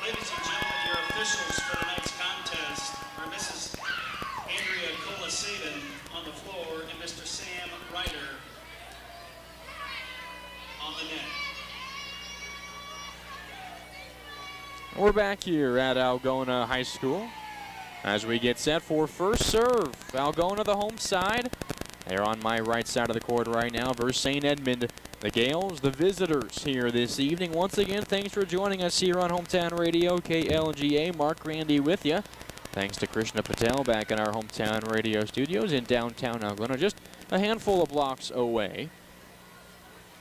Ladies and gentlemen, your officials for tonight's contest are Mrs. Andrea Colasaden on the floor and Mr. Sam Ryder on the net. We're back here at Algona High School as we get set for first serve. Algona, the home side. They're on my right side of the court right now versus St. Edmond. The Gales, the visitors here this evening. Once again, thanks for joining us here on Hometown Radio, KLGA. Mark Randy with you. Thanks to Krishna Patel back in our Hometown Radio studios in downtown Algona, just a handful of blocks away.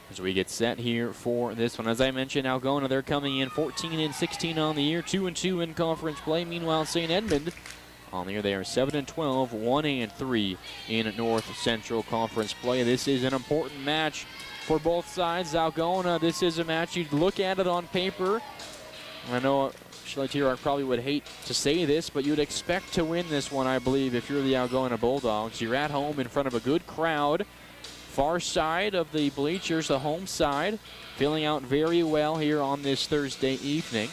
As we get set here for this one. As I mentioned, Algona, they're coming in 14-16 on the year, 2-2 in conference play. Meanwhile, St. Edmond on the year, they are 7-12, 1-3 in North Central Conference play. This is an important match for both sides. Algona, this is a match you'd look at it on paper. I know Shelley T-Rock probably would hate to say this, but you'd expect to win this one, I believe, if you're the Algona Bulldogs. You're at home in front of a good crowd. Far side of the bleachers, the home side, feeling out very well here on this Thursday evening.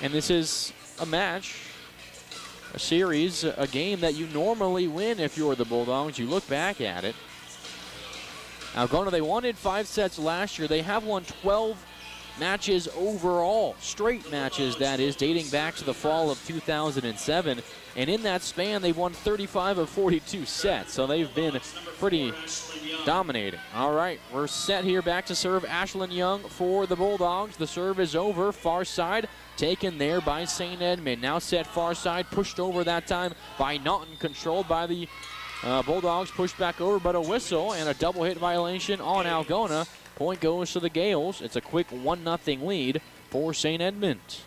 And this is a match, a series, a game that you normally win if you're the Bulldogs. You look back at it. Algona, they won in 5 sets last year. They have won 12 matches overall, straight matches, that is, dating back to the fall of 2007. And in that span, they've won 35 of 42 sets, so they've been pretty dominating. All right, we're set here. Back to serve Ashlyn Young for the Bulldogs. The serve is over, far side, taken there by St. Edmond. Now set far side, pushed over that time by Naughton, controlled by the Bulldogs, pushed back over, but a whistle and a double hit violation on Algona. Point goes to the Gales. It's a quick 1-0 lead for St. Edmond.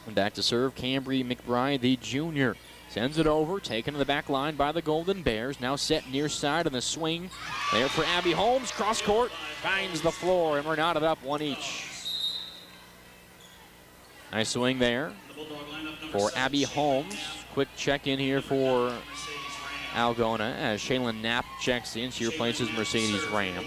And back to serve, Cambry McBride, the junior. Sends it over, taken to the back line by the Golden Bears. Now set near side on the swing. There for Abby Holmes. Cross court, finds the floor, and we're knotted up one each. Nice swing there for Abby Holmes. Quick check in here for Algona as Shaylin Knapp checks in. She replaces Mercedes Ram.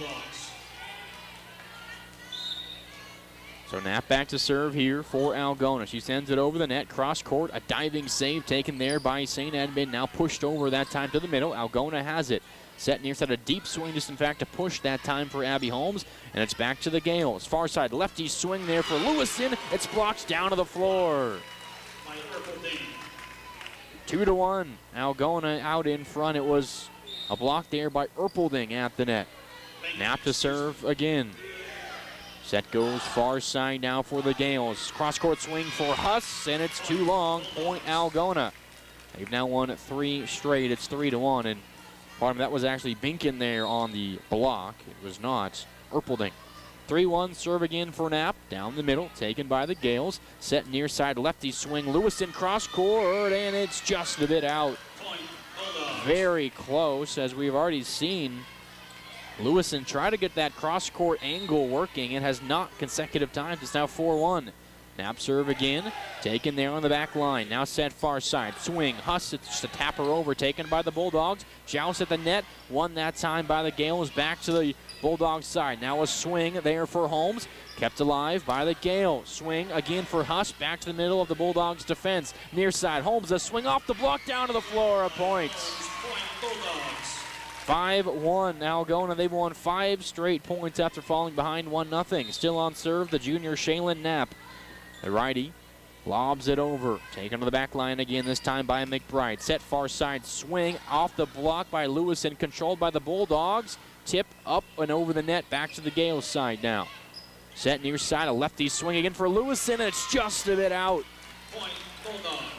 So Knapp back to serve here for Algona. She sends it over the net, cross court, a diving save taken there by St. Edmond. Now pushed over that time to the middle. Algona has it. Set near side, a deep swing just in fact to push that time for Abby Holmes. And it's back to the Gales. Far side lefty swing there for Lewison. It's blocked down to the floor. 2-1. Algona out in front. It was a block there by Erpelding at the net. Knapp to serve again. Set goes far side now for the Gales. Cross-court swing for Huss, and it's too long. Point Algona. They've now won 3 straight. It's 3-1, and part of that was actually Binkin there on the block. It was not Erpelding. 3-1, serve again for Knapp. Down the middle, taken by the Gales. Set near side, lefty swing. Lewison cross-court, and it's just a bit out. Very close, as we've already seen. Lewison try to get that cross-court angle working. It has not consecutive times. It's now 4-1. Knapp serve again. Taken there on the back line. Now set far side. Swing. Huss, it's just a tapper over. Taken by the Bulldogs. Joust at the net. Won that time by the Gales. Back to the Bulldogs side. Now a swing there for Holmes. Kept alive by the Gales. Swing again for Huss. Back to the middle of the Bulldogs defense. Near side. Holmes, a swing off the block down to the floor. A point. 5-1. Algona, they've won 5 straight points after falling behind 1-0. Still on serve, the junior Shaylin Knapp. The righty lobs it over. Taken to the back line again, this time by McBride. Set far side swing off the block by Lewison, controlled by the Bulldogs. Tip up and over the net, back to the Gales side now. Set near side, a lefty swing again for Lewison, and it's just a bit out. Point Bulldogs.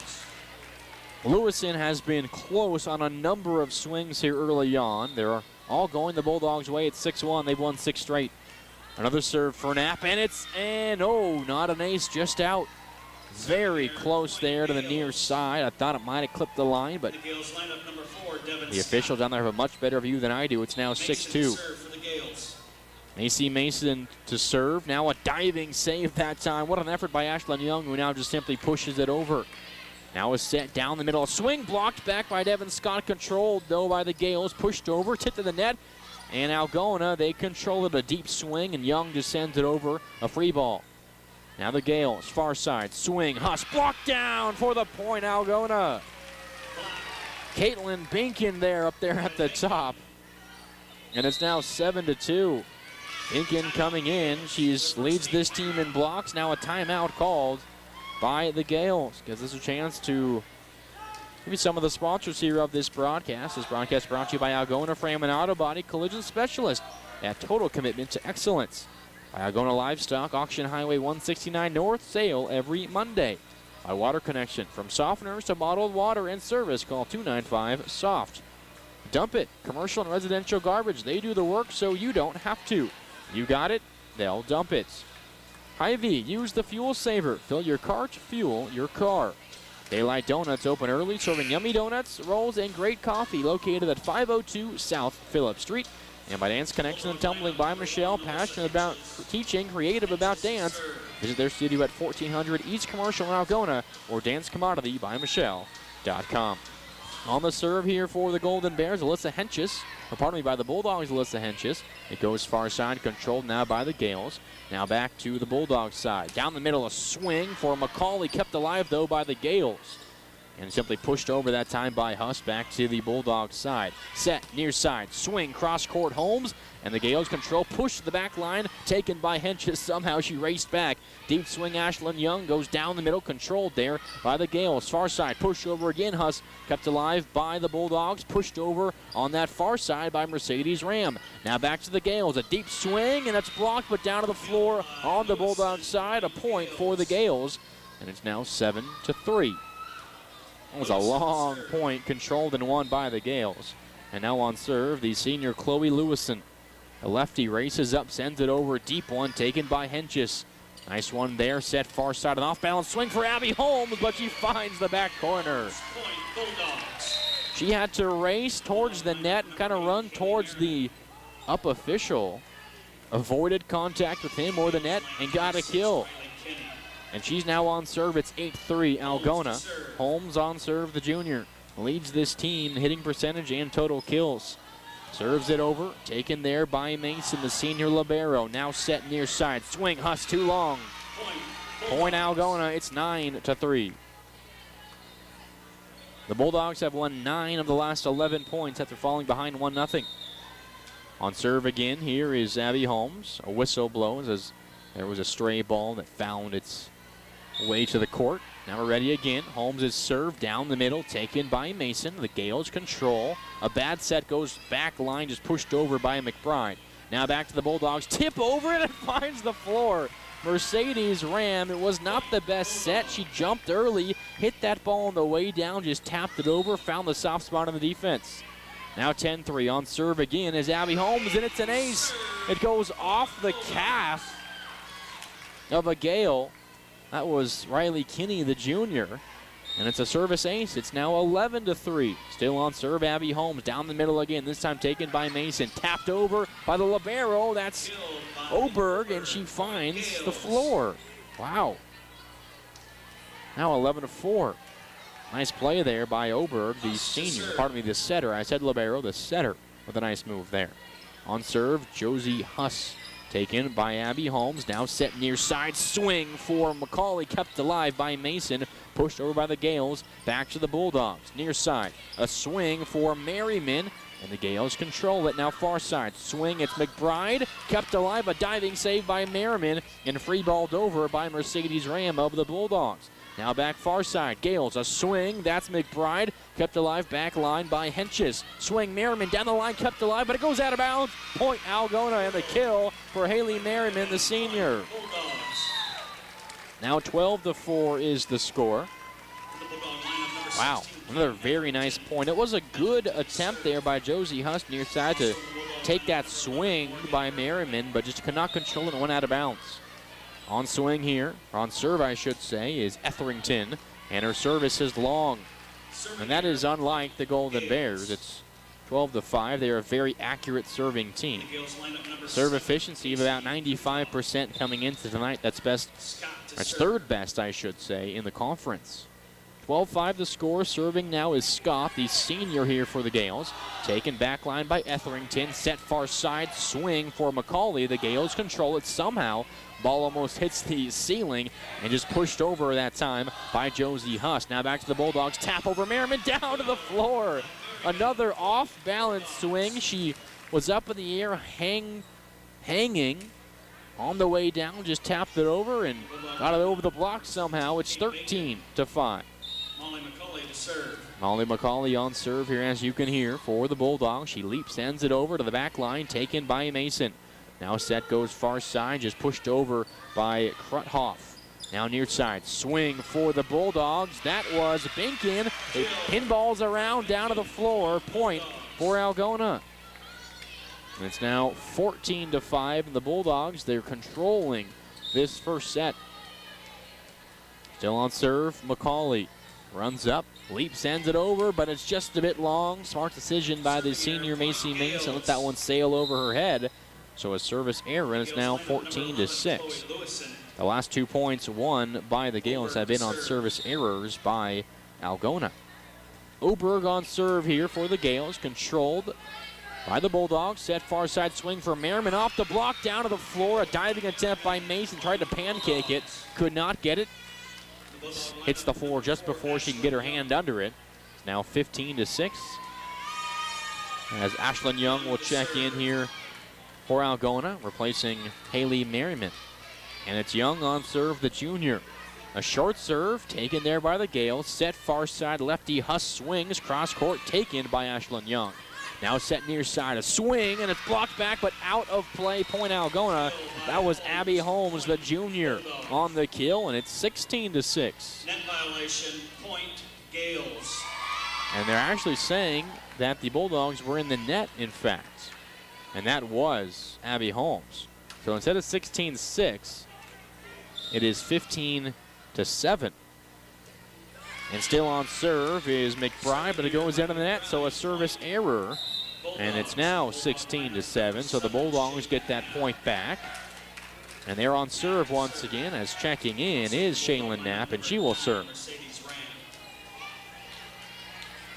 Lewison has been close on a number of swings here early on. They're all going the Bulldogs' way. It's 6-1. They've won 6 straight. Another serve for Knapp, and oh, not an ace, just out. Very close there to the near side. I thought it might have clipped the line, but the officials down there have a much better view than I do. It's now 6-2. Macy Mason to serve. Now a diving save that time. What an effort by Ashlyn Young, who now just simply pushes it over. Now a set down the middle. A swing blocked back by Devin Scott. Controlled, though, by the Gales. Pushed over, tipped to the net. And Algona, they control it. A deep swing, and Young just sends it over. A free ball. Now the Gales, far side. Swing, Huss blocked down for the point, Algona. Caitlin Binkin there, up there at the top. And it's now 7-2. Binkin coming in. She leads this team in blocks. Now a timeout called by the Gales. Gives us a chance to give you some of the sponsors here of this broadcast. This broadcast brought to you by Algona Frame and Auto Body Collision Specialist. That total commitment to excellence. By Algona Livestock, Auction Highway 169 North, sale every Monday. By Water Connection, from softeners to bottled water and service, call 295-SOFT. Dump It, commercial and residential garbage. They do the work so you don't have to. You got it, they'll dump it. Hy-Vee, use the fuel saver. Fill your cart, fuel your car. Daylight Donuts, open early, serving yummy donuts, rolls, and great coffee, located at 502 South Phillip Street. And by Dance Connection and Tumbling by Michelle, passionate about teaching, creative about dance. Visit their studio at 1400 East Commercial in Algona or dancecommoditybymmichelle.com. On the serve here for the Golden Bears, Alyssa Henches, by the Bulldogs, Alyssa Henches. It goes far side, controlled now by the Gales. Now back to the Bulldogs side. Down the middle, a swing for McCauley, kept alive though by the Gales. And simply pushed over that time by Huss, back to the Bulldogs side. Set, near side, swing, cross-court Holmes, and the Gales control, push to the back line, taken by Henches. Somehow she raced back. Deep swing, Ashlyn Young goes down the middle, controlled there by the Gales. Far side, push over again, Huss kept alive by the Bulldogs, pushed over on that far side by Mercedes Ram. Now back to the Gales, a deep swing, and it's blocked, but down to the floor on the Bulldogs side. A point for the Gales, and it's now 7-3. That was a long point, controlled and won by the Gales. And now on serve, the senior Chloe Lewison. The lefty races up, sends it over, deep one taken by Henches. Nice one there, set far side, an off-balance swing for Abby Holmes, but she finds the back corner. She had to race towards the net and kind of run towards the up official. Avoided contact with him or the net and got a kill. And she's now on serve. It's 8-3 Algona. Holmes on serve, the junior. Leads this team in hitting percentage and total kills. Serves it over. Taken there by Mason, the senior libero. Now set near side. Swing, Huss too long. Point Algona. It's 9-3. The Bulldogs have won 9 of the last 11 points after falling behind 1-0. On serve again, here is Abby Holmes. A whistle blows as there was a stray ball that found its way to the court. Now we're ready again. Holmes is served down the middle, taken by Mason. The Gales control. A bad set goes back line, just pushed over by McBride. Now back to the Bulldogs. Tip over it and finds the floor. Mercedes Ram, it was not the best set. She jumped early, hit that ball on the way down, just tapped it over, found the soft spot on the defense. Now 10-3 on serve again is Abby Holmes, and it's an ace. It goes off the calf of a Gale. That was Riley Kinney, the junior. And it's a service ace. It's now 11-3. Still on serve, Abby Holmes. Down the middle again, this time taken by Mason. Tapped over by the libero. That's Oberg, and she finds the floor. Wow. Now 11-4. Nice play there by Oberg, the senior. The setter. I said libero, the setter, with a nice move there. On serve, Josie Huss. Taken by Abby Holmes, now set near side, swing for McCauley, kept alive by Mason, pushed over by the Gales, back to the Bulldogs, near side, a swing for Merriman, and the Gales control it, now far side, swing, it's McBride, kept alive, a diving save by Merriman, and free balled over by Mercedes Ram of the Bulldogs. Now back far side, Gales, a swing, that's McBride, kept alive, back line by Henches. Swing, Merriman down the line, kept alive, but it goes out of bounds. Point Algona, and the kill for Haley Merriman, the senior. Now 12-4 is the score. Wow, another very nice point. It was a good attempt there by Josie Huss near side to take that swing by Merriman, but just could not control it and went out of bounds. On swing here, or on serve I should say, is Etherington, and her service is long. And that is unlike the Golden Bears. It's 12-5. They're a very accurate serving team. Serve efficiency of about 95% coming into tonight. That's best. That's third best, I should say, in the conference. 12-5 the score. Serving now is Scott, the senior here for the Gales. Taken back line by Etherington. Set far side. Swing for McCauley. The Gales control it somehow. Ball almost hits the ceiling and just pushed over that time by Josie Huss. Now back to the Bulldogs. Tap over Merriman down to the floor. Another off-balance swing. She was up in the air hanging on the way down. Just tapped it over and got it over the block somehow. It's 13-5. Molly McCauley to serve. Molly McCauley on serve here, as you can hear, for the Bulldogs. She leaps, sends it over to the back line, taken by Mason. Now set goes far side, just pushed over by Kruthoff. Now near side, swing for the Bulldogs. That was Binkin. It pinballs around down to the floor. Point for Algona. It's now 14-5. The Bulldogs, they're controlling this first set. Still on serve, McCauley. Runs up, leap, sends it over, but it's just a bit long. Smart decision by the senior Macy Mason. Let that one sail over her head. So a service error, and it's now 14-6. The last 2 points won by the Gales have been on service errors by Algona. Oberg on serve here for the Gales, controlled by the Bulldogs. Set far side swing for Merriman off the block, down to the floor. A diving attempt by Mason, tried to pancake it, could not get it. Hits the floor just before she can get her hand under it. It's now 15-6. As Ashlyn Young will check in here for Algona, replacing Haley Merriman. And it's Young on serve, the junior. A short serve taken there by the Gales. Set far side, lefty Huss swings. Cross court taken by Ashlyn Young. Now set near side, a swing, and it's blocked back, but out of play. Point Algona. That was Abby Holmes, the junior, on the kill, and it's 16-6. Net violation, point Gales. And they're actually saying that the Bulldogs were in the net, in fact. And that was Abby Holmes. So instead of 16-6, it is 15-7. And still on serve is McBride, but it goes out of the net, so a service error. And it's now 16-7, so the Bulldogs get that point back. And they're on serve once again, as checking in is Shaylin Knapp, and she will serve.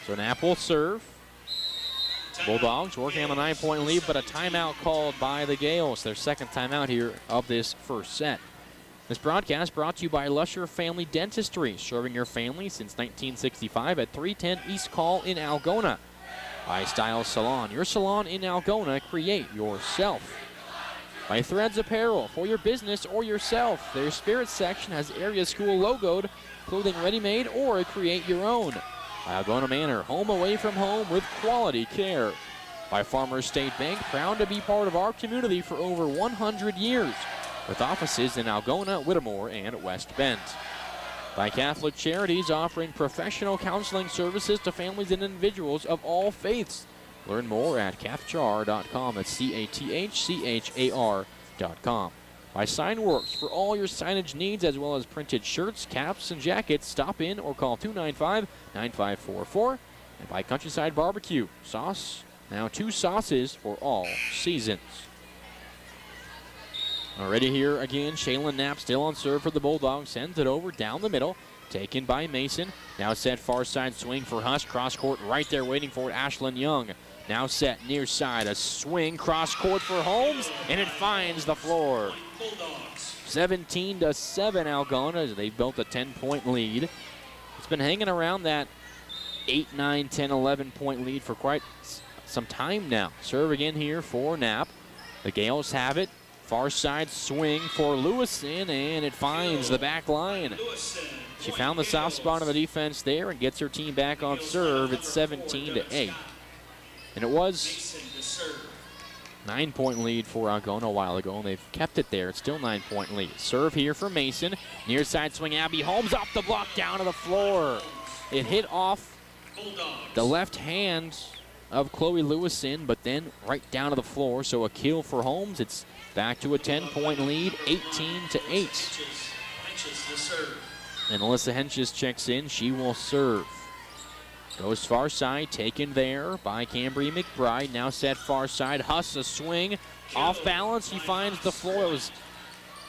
So Knapp will serve. Bulldogs working on a 9-point lead, but a timeout called by the Gales, their second timeout here of this first set. This broadcast brought to you by Lusher Family Dentistry, serving your family since 1965 at 310 East Call in Algona. By Styles Salon, your salon in Algona, create yourself. By Threads Apparel, for your business or yourself. Their Spirit section has area school logoed, clothing ready-made or create your own. By Algona Manor, home away from home with quality care. By Farmers State Bank, proud to be part of our community for over 100 years. With offices in Algona, Whittemore, and West Bend. By Catholic Charities, offering professional counseling services to families and individuals of all faiths. Learn more at cathchar.com. That's CATHCHAR.com. By Signworks, for all your signage needs as well as printed shirts, caps, and jackets, stop in or call 295-9544. And by Countryside Barbecue, sauce, now 2 sauces for all seasons. Already here again, Shaylin Knapp still on serve for the Bulldogs. Sends it over down the middle. Taken by Mason. Now set far side swing for Huss. Cross court right there waiting for it. Ashlyn Young. Now set near side. A swing cross court for Holmes. And it finds the floor. 17-7 Algona as they've built a 10-point lead. It's been hanging around that 8, 9, 10, 11-point lead for quite some time now. Serve again here for Knapp. The Gales have it. Far side swing for Lewison, and it finds the back line. She found the soft spot of the defense there and gets her team back on serve. It's 17-8. And it was 9-point lead for Algona a while ago, and they've kept it there. It's still 9-point lead. Serve here for Mason. Near side swing, Abby Holmes off the block down to the floor. It hit off the left hand of Chloe Lewison, but then right down to the floor. So a kill for Holmes. It's back to a 10-point lead, 18-8. And Alyssa Henches checks in. She will serve. Goes far side, taken there by Cambry McBride. Now set far side. Huss a swing. Off balance, he finds the floor. It was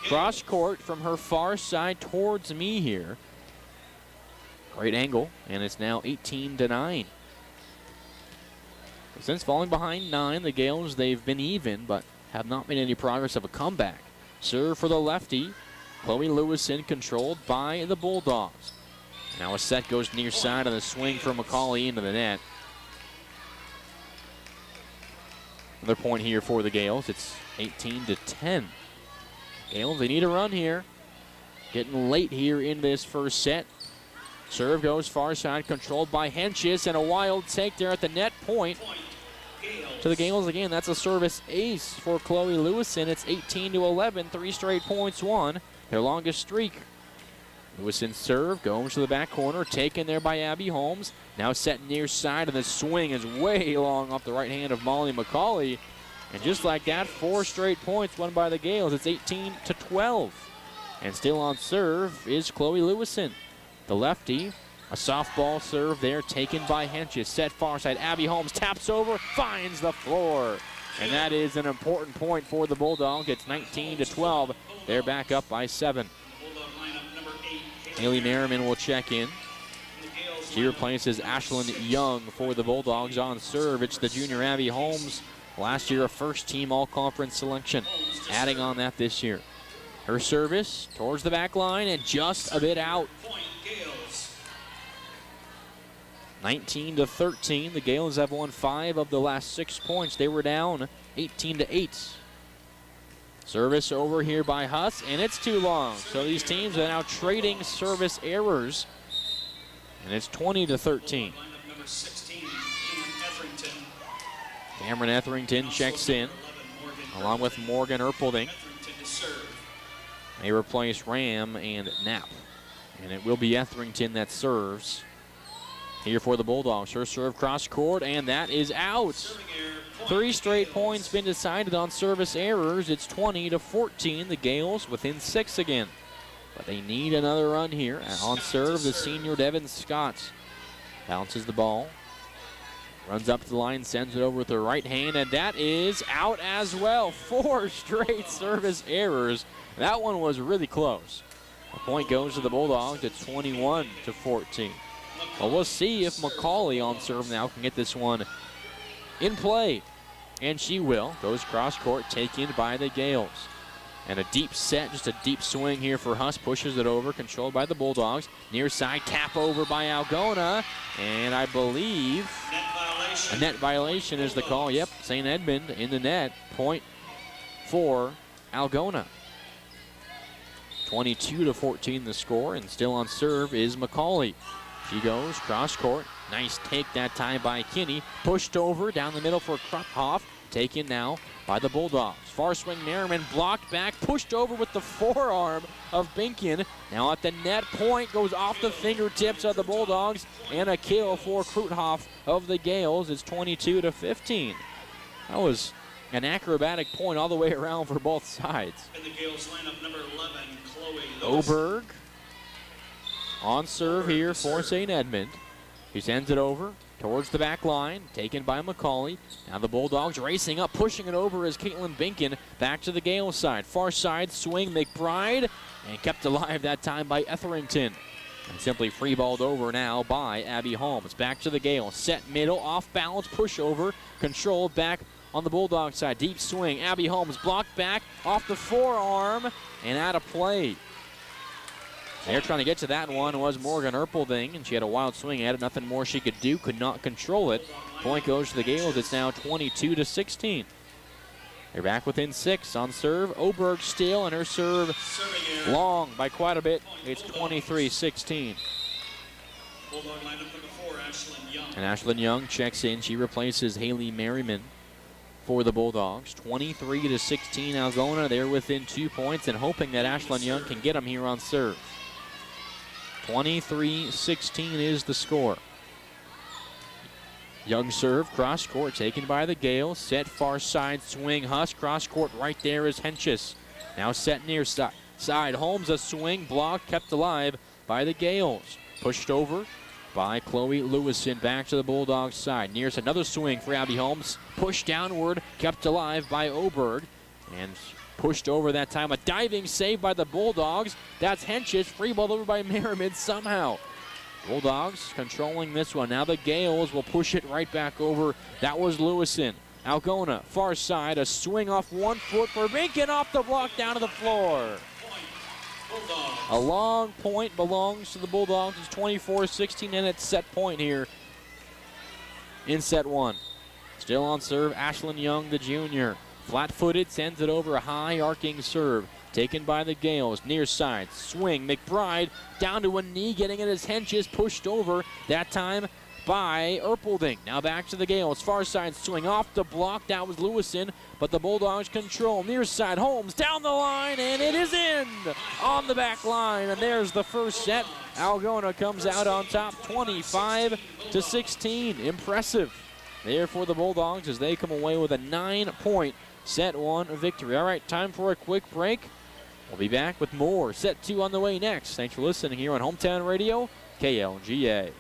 cross court from her far side towards me here. Great angle, and it's now 18-9. Since falling behind 9, the Gales, they've been even, but have not made any progress of a comeback. Serve for the lefty. Chloe Lewison controlled by the Bulldogs. Now a set goes near side on the swing for McCauley into the net. Another point here for the Gales. It's 18-10. Gales, they need a run here. Getting late here in this first set. Serve goes far side, controlled by Henches, and a wild take there at the net point. To the Gales again, that's a service ace for Chloe Lewison. It's 18-11, 3 straight points won, their longest streak. Lewison serve goes to the back corner, taken there by Abby Holmes. Now set near side, and the swing is way long off the right hand of Molly McCauley. And just like that, 4 straight points won by the Gales. It's 18-12. And still on serve is Chloe Lewison. The lefty, a softball serve there taken by Henches. Set far side, Abby Holmes taps over, finds the floor. And that is an important point for the Bulldogs. It's 19-12. They're back up by 7. Haley Merriman will check in. She replaces Ashlyn Young for the Bulldogs on serve. It's the junior Abby Holmes. Last year a first-team all-conference selection. Adding on that this year. Her service towards the back line and just a bit out. 19-13. The Gales have won 5 of the last 6 points. They were down 18-8. Service over here by Huss, and it's too long. So these teams are now trading service errors, and it's 20-13. Cameron Etherington checks in, along with Morgan Erpelding. They replace Ram and Knapp, and it will be Etherington that serves here for the Bulldogs. Her serve cross court, and that is out. 3 straight points been decided on service errors. It's 20-14. The Gales within 6 again. But they need another run here. On serve, the senior Devin Scott bounces the ball. Runs up to the line, sends it over with the right hand, and that is out as well. 4 straight service errors. That one was really close. The point goes to the Bulldogs at 21-14. Well, we'll see if McCauley on serve now can get this one in play. And she will. Goes cross court, taken by the Gales. And a deep set, just a deep swing here for Huss. Pushes it over, controlled by the Bulldogs. Near side, tap over by Algona. And I believe a net violation is the call. Yep, St. Edmond in the net. Point for Algona. 22-14 the score, and still on serve is McCauley. She goes cross court. Nice take that time by Kinney. Pushed over down the middle for Kruphoff. Taken now by the Bulldogs. Far swing Merriman blocked back. Pushed over with the forearm of Binkin. Now at the net point. Goes off the fingertips of the Bulldogs. And a kill for Kruphoff of the Gales. It's 22-15. That was an acrobatic point all the way around for both sides. In the Gales lineup, number 11, Chloe Oberg on serve here for St. Edmond. He sends it over towards the back line, taken by McCauley. Now the Bulldogs racing up, pushing it over as Caitlin Binkin back to the Gales side. Far side swing, McBride, and kept alive that time by Etherington. And simply free-balled over now by Abby Holmes. Back to the Gales, set middle, off balance, push over, controlled back on the Bulldog side. Deep swing, Abby Holmes blocked back off the forearm and out of play. They're trying to get to that one was Morgan Erpelding, and she had a wild swing at it. Nothing more she could do, could not control it. Point goes to the Gales. It's now 22-16. They're back within 6 on serve. Oberg still, and her serve long by quite a bit. It's 23-16. And Ashlyn Young checks in. She replaces Haley Merriman for the Bulldogs. 23-16 Algona. They're within 2 points and hoping that Ashlyn Young can get them here on serve. 23-16 is the score. Young serve, cross court, taken by the Gales. Set far side swing, Huss. Cross court right there is Henches. Now set near side. Holmes a swing, blocked, kept alive by the Gales. Pushed over by Chloe Lewison. Back to the Bulldogs side. Near another swing for Abby Holmes. Pushed downward, kept alive by Oberg. And pushed over that time. A diving save by the Bulldogs. That's Henches. Free ball over by Merriman somehow. Bulldogs controlling this one. Now the Gales will push it right back over. That was Lewison. Algona, far side, a swing off 1 foot for Minkin off the block down to the floor. A long point belongs to the Bulldogs. It's 24-16 and it's set point here in set 1. Still on serve, Ashlyn Young, the junior. Flat-footed, sends it over a high arcing serve. Taken by the Gales, near side, swing, McBride down to a knee, getting in his henches, pushed over, that time by Erpelding. Now back to the Gales, far side swing off the block, that was Lewison, but the Bulldogs control, near side, Holmes down the line, and it is in on the back line, and there's the first set. Algona comes out on top, 25-16, impressive there for the Bulldogs as they come away with a 9-point set 1 victory. All right, time for a quick break. We'll be back with more. Set 2 on the way next. Thanks for listening here on Hometown Radio, KLGA.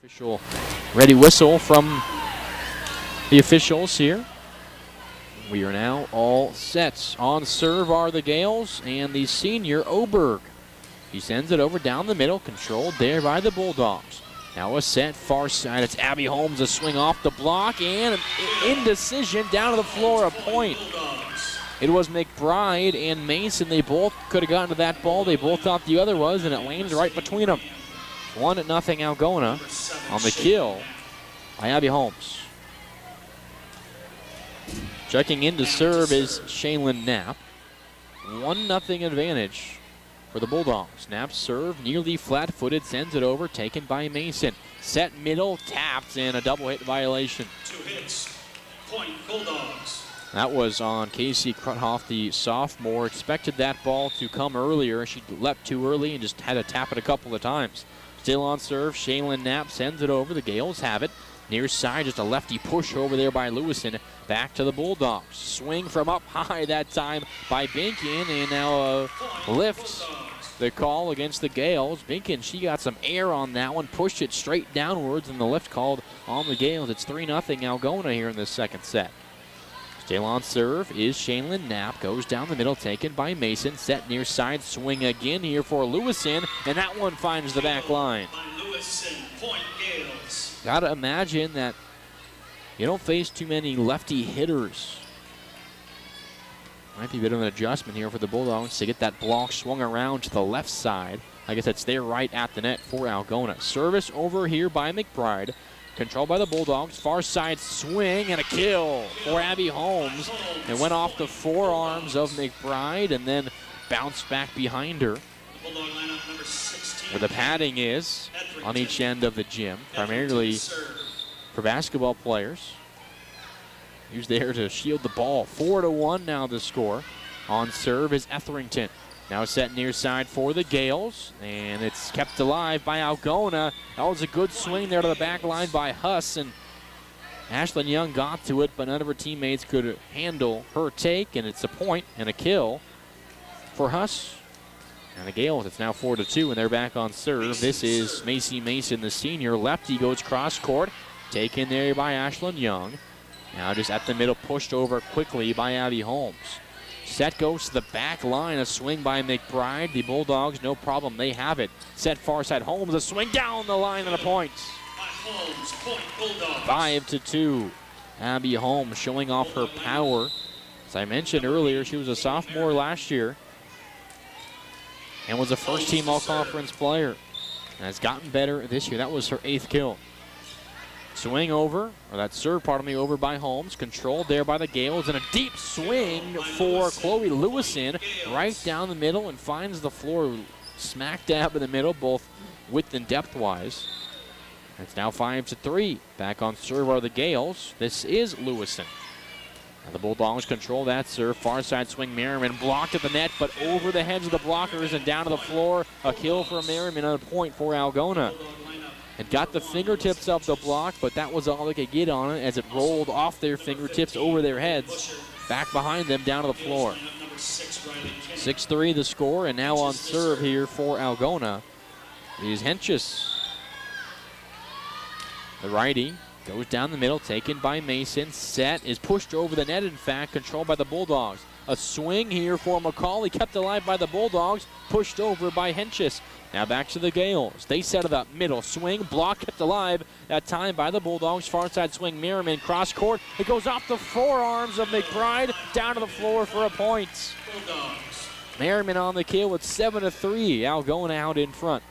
Official ready whistle from the officials here. We are now all set. On serve are the Gales and the senior Oberg. He sends it over down the middle, controlled there by the Bulldogs. Now a set far side. It's Abby Holmes, a swing off the block and an indecision down to the floor, a point. It was McBride and Mason. They both could have gotten to that ball. They both thought the other was, and it landed right between them. 1-0 Algona on the kill by Abby Holmes. Checking in to serve is Shaylin Knapp. 1-0 advantage for the Bulldogs. Knapp serve, nearly flat-footed, sends it over, taken by Mason. Set middle, tapped, and a double hit violation. 2 hits, point Bulldogs. That was on Casey Kruthoff, the sophomore. Expected that ball to come earlier. She leapt too early and just had to tap it a couple of times. Still on serve, Shaylin Knapp sends it over. The Gales have it. Near side, just a lefty push over there by Lewison. Back to the Bulldogs. Swing from up high that time by Binkin, and now a lift. The call against the Gales. Binkin, she got some air on that one, pushed it straight downwards, and the lift called on the Gales. It's 3-0 Algona here in this second set. Still on serve is Shaylin Knapp. Goes down the middle, taken by Mason. Set near side, swing again here for Lewison, and that one finds the back line. Gotta imagine that you don't face too many lefty hitters. Might be a bit of an adjustment here for the Bulldogs to get that block swung around to the left side. I guess that's there right at the net for Algona. Service over here by McBride. Controlled by the Bulldogs. Far side swing and a kill for Abby Holmes. It went off the forearms of McBride and then bounced back behind her. Where the padding is on each end of the gym, primarily for basketball players. Who's there to shield the ball. 4-1 now the score. On serve is Etherington. Now set near side for the Gales, and it's kept alive by Algona. That was a good swing there to the back line by Huss, and Ashlyn Young got to it, but none of her teammates could handle her take, and it's a point and a kill for Huss. And the Gales, it's now 4-2, and they're back on serve. This is Macy Mason, the senior. Lefty goes cross court, taken there by Ashlyn Young. Now just at the middle, pushed over quickly by Abby Holmes. Set goes to the back line, a swing by McBride. The Bulldogs, no problem, they have it. Set far side, Holmes, a swing down the line and a point. 5-2. Abby Holmes showing off her power. As I mentioned earlier, she was a sophomore last year and was a first-team all-conference player. And has gotten better this year. That was her 8th kill. Swing over, or that serve, pardon me, over by Holmes. Controlled there by the Gales, and a deep swing for Chloe Lewison right down the middle and finds the floor smack dab in the middle, both width and depth-wise. It's now 5-3. Back on serve are the Gales. This is Lewison. Now the Bulldogs control that serve. Far side swing, Merriman blocked at the net, but over the heads of the blockers and down to the floor. A kill for Merriman on a point for Algona. It got the fingertips of the block, but that was all they could get on it as it rolled off their fingertips over their heads, back behind them, down to the floor. 6-3 the score, and now on serve here for Algona is Henches. The righty goes down the middle, taken by Mason. Set is pushed over the net, in fact, controlled by the Bulldogs. A swing here for McCauley, kept alive by the Bulldogs, pushed over by Henches. Now back to the Gales. They set it up middle. Swing, block kept alive that time by the Bulldogs. Far side swing, Merriman, cross court. It goes off the forearms of McBride, down to the floor for a point. Bulldogs. Merriman on the kill with 7-3. Algona out in front.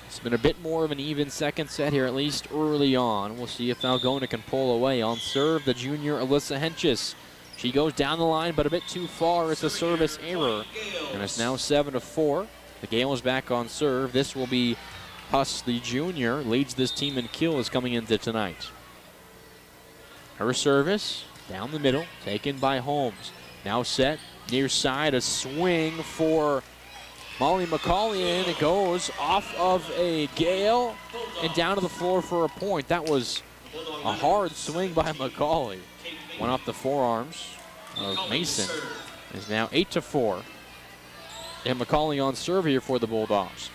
It's been a bit more of an even second set here, at least early on. We'll see if Algona can pull away. On serve, the junior Alyssa Henches. She goes down the line, but a bit too far. It's a service error. And it's now 7-4. The Gales back on serve. This will be Huss, the junior, leads this team in kills coming into tonight. Her service, down the middle, taken by Holmes. Now set, near side, a swing for Molly McCauley, and it goes off of a Gale and down to the floor for a point. That was a hard swing by McCauley. Went off the forearms of Mason. It's now 8-4. And McCauley on serve here for the Bulldogs.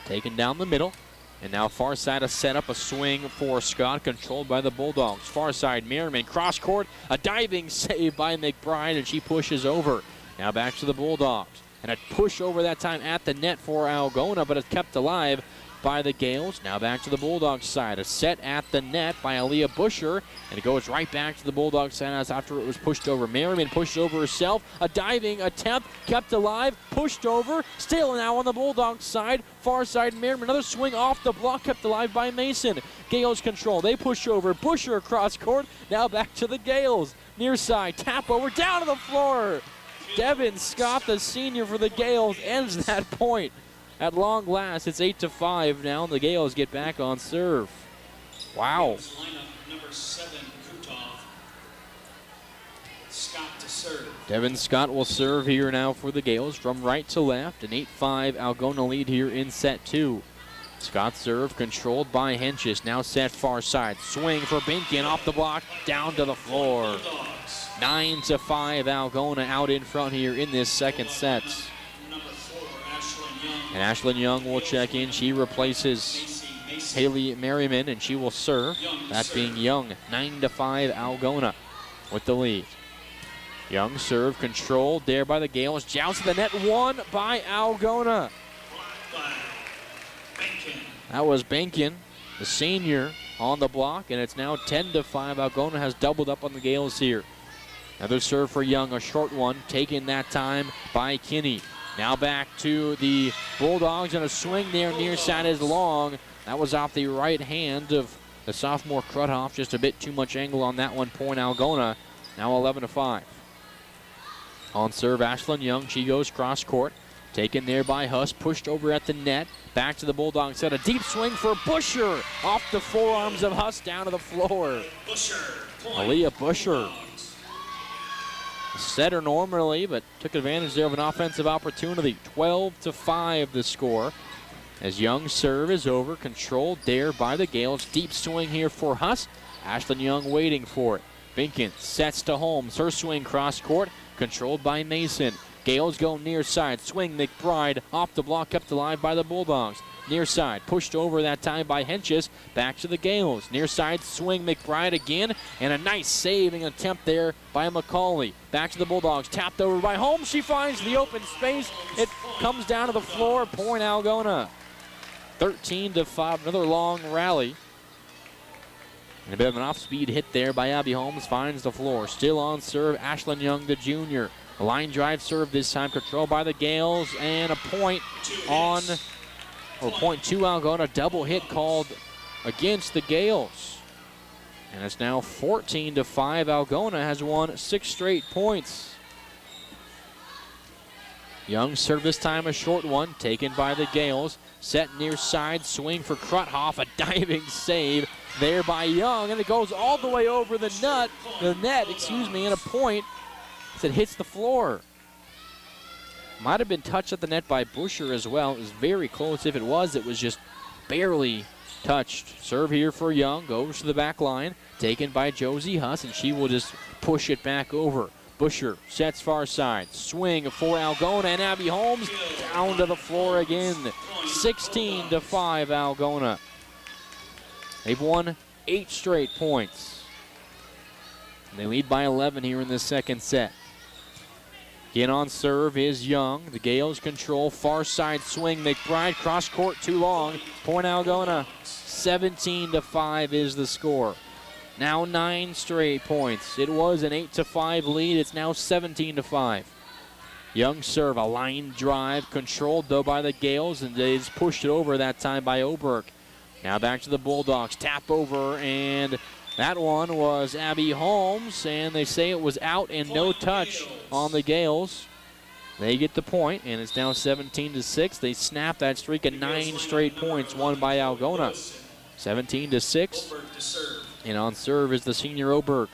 Taken down the middle. And now far side a set up, a swing for Scott, controlled by the Bulldogs. Far side, Merriman, cross court, a diving save by McBride, and she pushes over. Now back to the Bulldogs. And a push over that time at the net for Algona, but it's kept alive by the Gales. Now back to the Bulldogs side. A set at the net by Aaliyah Busher. And it goes right back to the Bulldogs side as after it was pushed over. Merriman pushed over herself. A diving attempt, kept alive, pushed over. Still now on the Bulldogs side. Far side, Merriman. Another swing off the block, kept alive by Mason. Gales control. They push over. Busher across court. Now back to the Gales. Near side, tap over, down to the floor. Devin Scott, the senior for the Gales, ends that point. At long last, it's 8-5 now. The Gales get back on serve. Wow. Number 7, Kutov. Scott to serve. Devin Scott will serve here now for the Gales from right to left. An 8-5 Algona lead here in set 2. Scott serve controlled by Henches. Now set far side. Swing for Binkin off the block, down to the floor. 9-5, Algona out in front here in this second set. And Ashlyn Young will check in. She replaces Haley Merriman, and she will serve. That being Young. 9-5, Algona with the lead. Young serve controlled there by the Gales. Joust to the net, won by Algona. That was Benkin, the senior, on the block, and it's now 10-5. Algona has doubled up on the Gales here. Another serve for Young, a short one, taken that time by Kinney. Now back to the Bulldogs, and a swing there near side is long. That was off the right hand of the sophomore Kruthoff. Just a bit too much angle on that one. Point Algona, now 11-5. On serve, Ashlyn Young. She goes cross court. Taken there by Huss, pushed over at the net. Back to the Bulldogs set. A deep swing for Busher. Off the forearms of Huss, down to the floor. Aaliyah Busher. Setter normally, but took advantage there of an offensive opportunity. 12-5 the score. As Young's serve is over, controlled there by the Gales. Deep swing here for Huss. Ashlyn Young waiting for it. Binkin sets to Holmes. Her swing cross court, controlled by Mason. Gales go near side. Swing McBride off the block, kept alive by the Bulldogs. Near side, pushed over that time by Henches. Back to the Gales. Near side, swing McBride again. And a nice saving attempt there by McCauley. Back to the Bulldogs. Tapped over by Holmes. She finds the open space. It comes down to the floor. Point Algona. 13-5. Another long rally. And a bit of an off-speed hit there by Abby Holmes. Finds the floor. Still on serve, Ashlyn Young, the junior. A line drive serve this time, controlled by the Gales, and a point on, or point to Algona. Double hit called against the Gales. And it's now 14-5. Algona has won 6 straight points. Young serve this time, a short one, taken by the Gales. Set near side, swing for Kruthoff, a diving save there by Young, and it goes all the way over the net, and a point that hits the floor. Might have been touched at the net by Busher as well. It was very close. If it was just barely touched. Serve here for Young, goes to the back line, taken by Josie Huss, and she will just push it back over. Busher sets far side, swing for Algona, and Abby Holmes down to the floor again. 16-5 Algona. They've won 8 straight points. And they lead by 11 here in the second set. Again on serve is Young. The Gales control far side swing. McBride cross court too long. Point Algona. 17-5 is the score. Now 9 straight points. It was an 8-5 lead. It's now 17-5. Young serve, a line drive, controlled though by the Gales, and they just pushed it over that time by Oberg. Now back to the Bulldogs. Tap over, and that one was Abby Holmes, and they say it was out and no touch on the Gales. They get the point, and it's now 17-6. They snap that streak of 9 straight points won by Algona. 17-6. And on serve is the senior Oberg.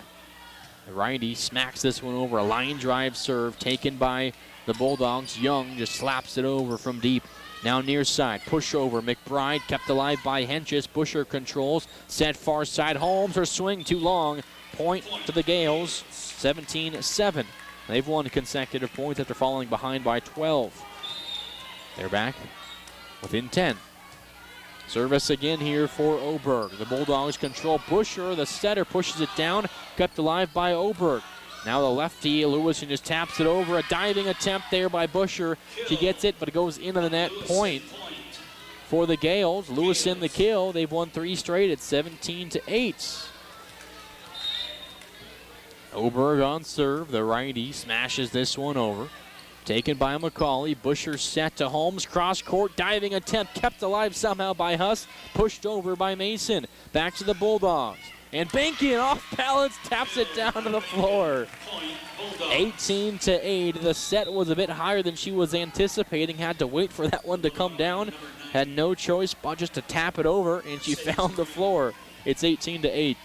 The righty smacks this one over. A line drive serve taken by the Bulldogs. Young just slaps it over from deep. Now near side, push over. McBride kept alive by Henches. Busher controls, set far side. Holmes, her swing too long. Point to the Gales, 17-7. They've won consecutive points after falling behind by 12. They're back within 10. Service again here for Oberg. The Bulldogs control. Busher, the setter, pushes it down. Kept alive by Oberg. Now the lefty, Lewison, just taps it over. A diving attempt there by Busher. She gets it, but it goes into the net. Point for the Gales. Lewison the kill. They've won 3 straight at 17-8. Oberg on serve. The righty smashes this one over. Taken by McCauley. Busher set to Holmes. Cross court. Diving attempt kept alive somehow by Huss. Pushed over by Mason. Back to the Bulldogs. And Bankian off balance taps it down to the floor. 18-8. The set was a bit higher than she was anticipating. Had to wait for that one to come down. Had no choice but just to tap it over, and she found the floor. It's 18-8.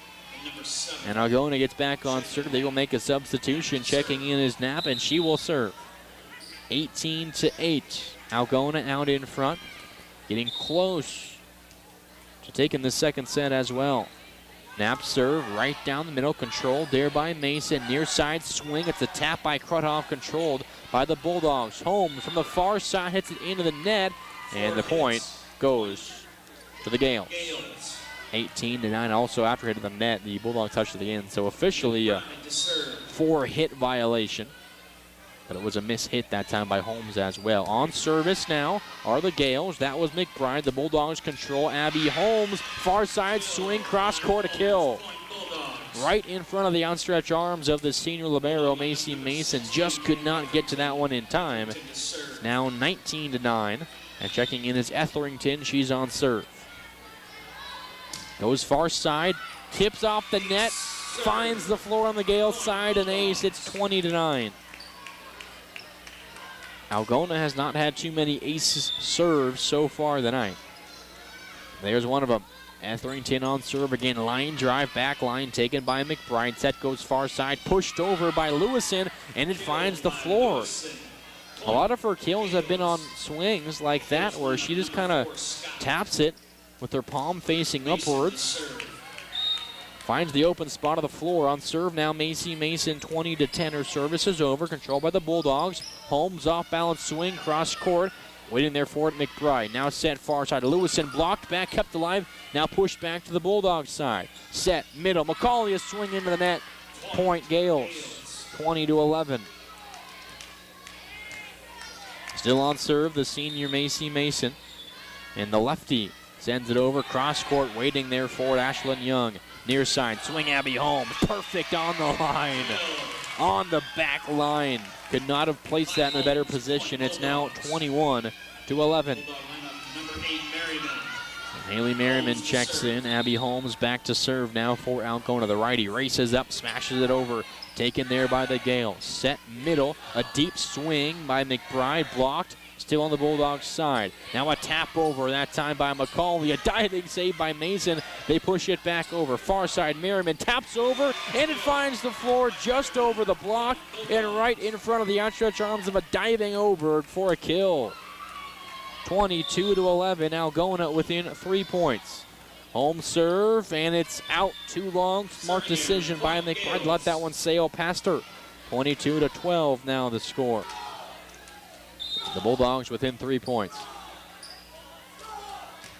And Algona gets back on serve. They will make a substitution. Checking in is Knapp, and she will serve. 18-8. Algona out in front. Getting close to take in the second set as well. Knapp serve right down the middle, controlled there by Mason. Near side swing, it's a tap by Kruthoff, controlled by the Bulldogs. Holmes from the far side hits it into the net, and the point goes to the Gales. 18-9. Also after hitting the net, the Bulldogs touched the end, so officially a 4-hit violation. But it was a mishit that time by Holmes as well. On service now are the Gales. That was McBride. The Bulldogs control. Abby Holmes, far side swing, cross court, a kill. Right in front of the outstretched arms of the senior libero, Macy Mason. Just could not get to that one in time. Now 19-9. And checking in is Etherington. She's on serve. Goes far side, tips off the net, finds the floor on the Gales side, and ace. It's 20-9. Algona has not had too many ace serves so far tonight. There's one of them. Etherington on serve again. Line drive, back line taken by McBride. Set goes far side, pushed over by Lewison, and it finds the floor. A lot of her kills have been on swings like that where she just kind of taps it with her palm facing upwards. Finds the open spot of the floor. On serve now, Macy Mason, 20-10. Her service is over, controlled by the Bulldogs. Holmes off balance swing, cross court. Waiting there for it, McBride. Now set far side. Lewison blocked back, kept alive. Now pushed back to the Bulldogs side. Set middle. McCauley a swing into the net. Point Gales, 20-11. Still on serve, the senior Macy Mason. And the lefty sends it over, cross court, waiting there for it, Ashlyn Young. Near side, swing Abby Holmes, perfect on the line. On the back line. Could not have placed that in a better position. It's now 21-11. Haley Merriman checks in. Abby Holmes back to serve now for Algona. The righty races up, smashes it over. Taken there by the Gales. Set middle, a deep swing by McBride, blocked. Still on the Bulldogs side. Now a tap over, that time by McCauley. A diving save by Mason. They push it back over. Far side, Merriman taps over, and it finds the floor just over the block and right in front of the outstretched arms of a diving over for a kill. 22-11, Algona within 3 points. Home serve, and it's out too long. Smart decision by McBride. Let that one sail past her. 22-12 now the score. The Bulldogs within 3 points.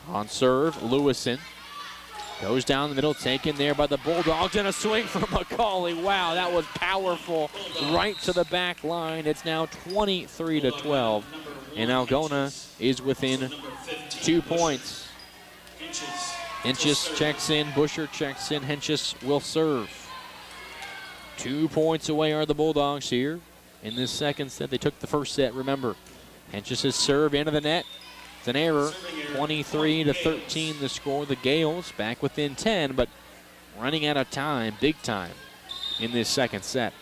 On serve, Lewison goes down the middle, taken there by the Bulldogs, and a swing from McCauley. Wow, that was powerful, right to the back line. It's now 23-12, and Algona is within 2 points. Henches checks in, Busher checks in, Henches will serve. 2 points away are the Bulldogs here in this second set. They took the first set, remember. Henches' serve into the net. It's an error. 23-13 the score. The Gales back within 10, but running out of time, big time, in this second set.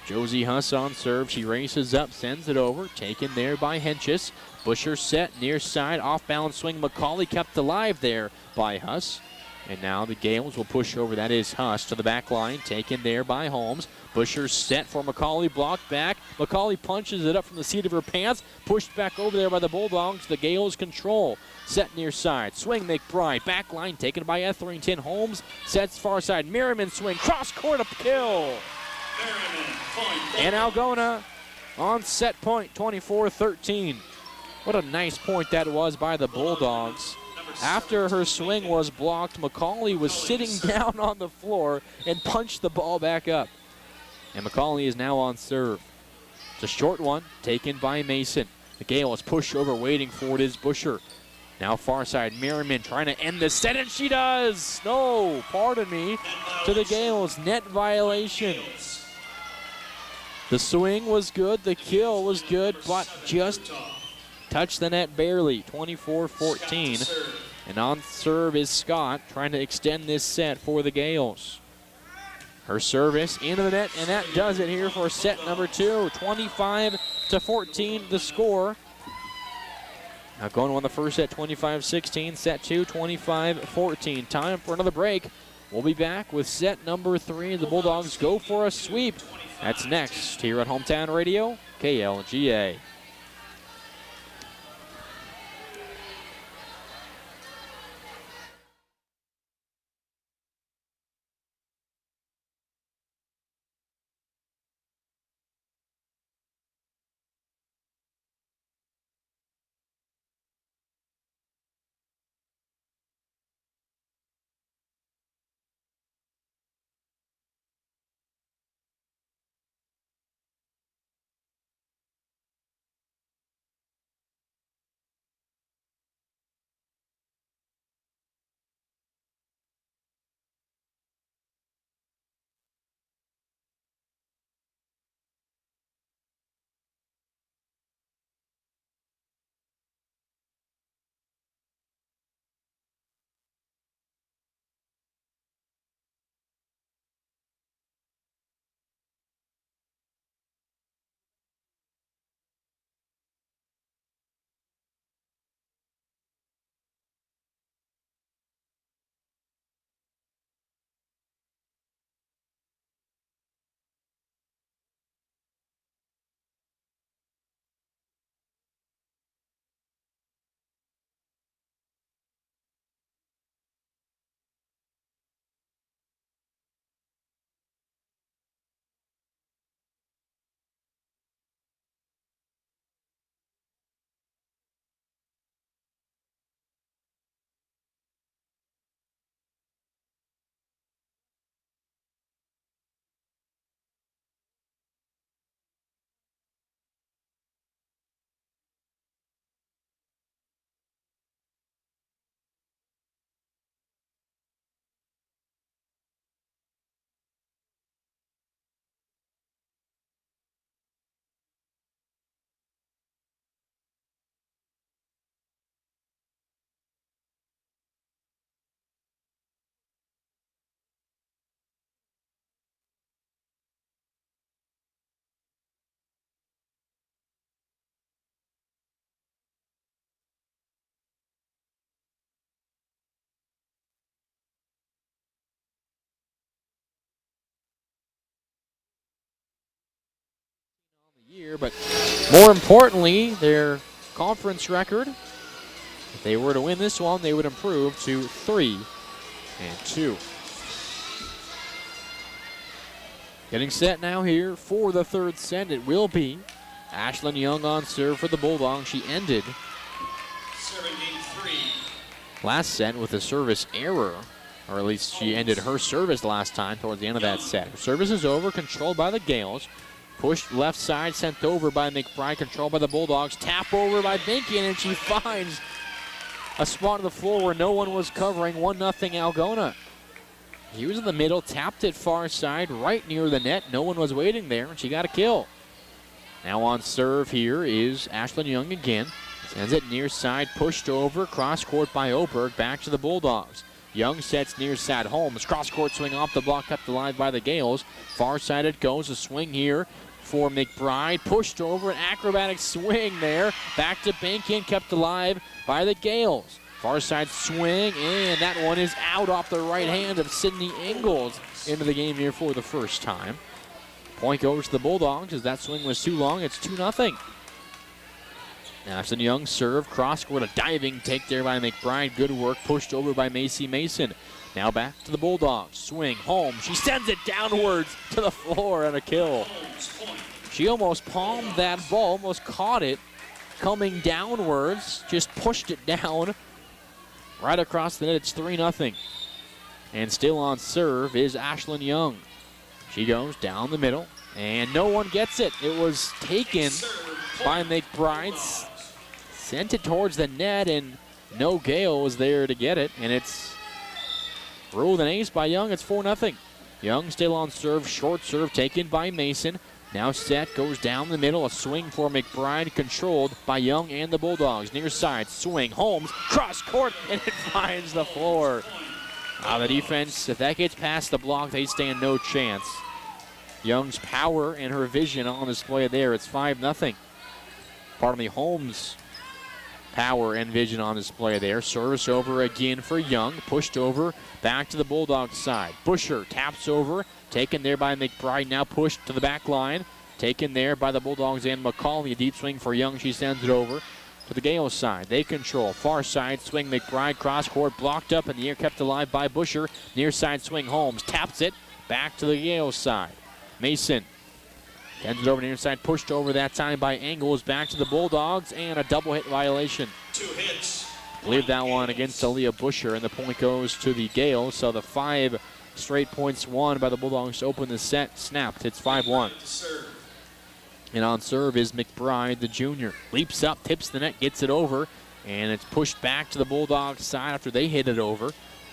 Josie Huss on serve. She races up, sends it over. Taken there by Henches. Busher set near side. Off balance swing. McCauley kept alive there by Huss. And now the Gales will push over. That is Huss to the back line. Taken there by Holmes. Busher set for McCauley. Blocked back. McCauley punches it up from the seat of her pants. Pushed back over there by the Bulldogs. The Gales control. Set near side. Swing McBride. Back line taken by Etherington. Holmes sets far side. Merriman swing. Cross court, a kill. And Algona on set point, 24-13. What a nice point that was by the Bulldogs. After her swing was blocked, McCauley was sitting down on the floor and punched the ball back up. And McCauley is now on serve. It's a short one, taken by Mason. The Gales push over, waiting for it is Busher. Now far side, Merriman trying to end the set, and she does! No, pardon me, to the Gales, net violation. The swing was good, the kill was good, but just touched the net barely, 24-14. And on serve is Scott, trying to extend this set for the Gales. Her service into the net, and that does it here for set number 2. 25-14 the score. Now going on the first set, 25-16. Set 2, 25-14. Time for another break. We'll be back with set number 3. The Bulldogs go for a sweep. That's next here on Hometown Radio, KLGA. year, but more importantly, their conference record. If they were to win this one, they would improve to 3-2. Getting set now here for the third set. It will be Ashlyn Young on serve for the Bulldogs. She ended last set with a service error, or at least she ended her service last time towards the end of that set. Her service is over, controlled by the Gales. Pushed left side, sent over by McBride, controlled by the Bulldogs. Tap over by Binkin, and she finds a spot on the floor where no one was covering. 1-0 Algona. He was in the middle, tapped it far side, right near the net. No one was waiting there, and she got a kill. Now on serve here is Ashlyn Young again. Sends it near side, pushed over, cross court by Oberg, back to the Bulldogs. Young sets near side, Holmes, cross court swing off the block, kept alive by the Gales. Far side it goes, a swing here for McBride, pushed over, an acrobatic swing there. Back to Binkin, kept alive by the Gales. Far side swing, and that one is out off the right hand of Sydney Ingalls into the game here for the first time. Point goes to the Bulldogs as that swing was too long. It's 2-0. Ashlyn Young serve, cross court, a diving take there by McBride. Good work, pushed over by Macy Mason. Now back to the Bulldogs. Swing, home. She sends it downwards to the floor and a kill. She almost palmed that ball, almost caught it coming downwards, just pushed it down right across the net. It's 3-0. And still on serve is Ashlyn Young. She goes down the middle, and no one gets it. It was taken by McBride. Sent it towards the net, and no Gale was there to get it. And it's ruled an ace by Young. It's 4-0. Young still on serve. Short serve taken by Mason. Now set, goes down the middle. A swing for McBride, controlled by Young and the Bulldogs. Near side, swing, Holmes, cross court, and it finds the floor. The defense, if that gets past the block, they stand no chance. Young's power and her vision on display there. It's 5-0. Pardon me, Holmes' power and vision on display there. Service over again for Young. Pushed over, back to the Bulldogs side. Busher taps over, taken there by McBride. Now pushed to the back line. Taken there by the Bulldogs and McCauley. A deep swing for Young. She sends it over to the Gales side. They control. Far side swing McBride. Cross court blocked up in the air. Kept alive by Busher. Near side swing Holmes. Taps it back to the Gales side. Mason sends it over near side. Pushed over that time by Engels. Back to the Bulldogs. And a double hit violation. 2 hits. I believe that one against Aaliyah Busher. And the point goes to the Gales. So the 5 straight points won by the Bulldogs to open the set snapped. It's 5-1. And on serve is McBride, the junior. Leaps up, tips the net, gets it over, and it's pushed back to the Bulldogs side after they hit it over.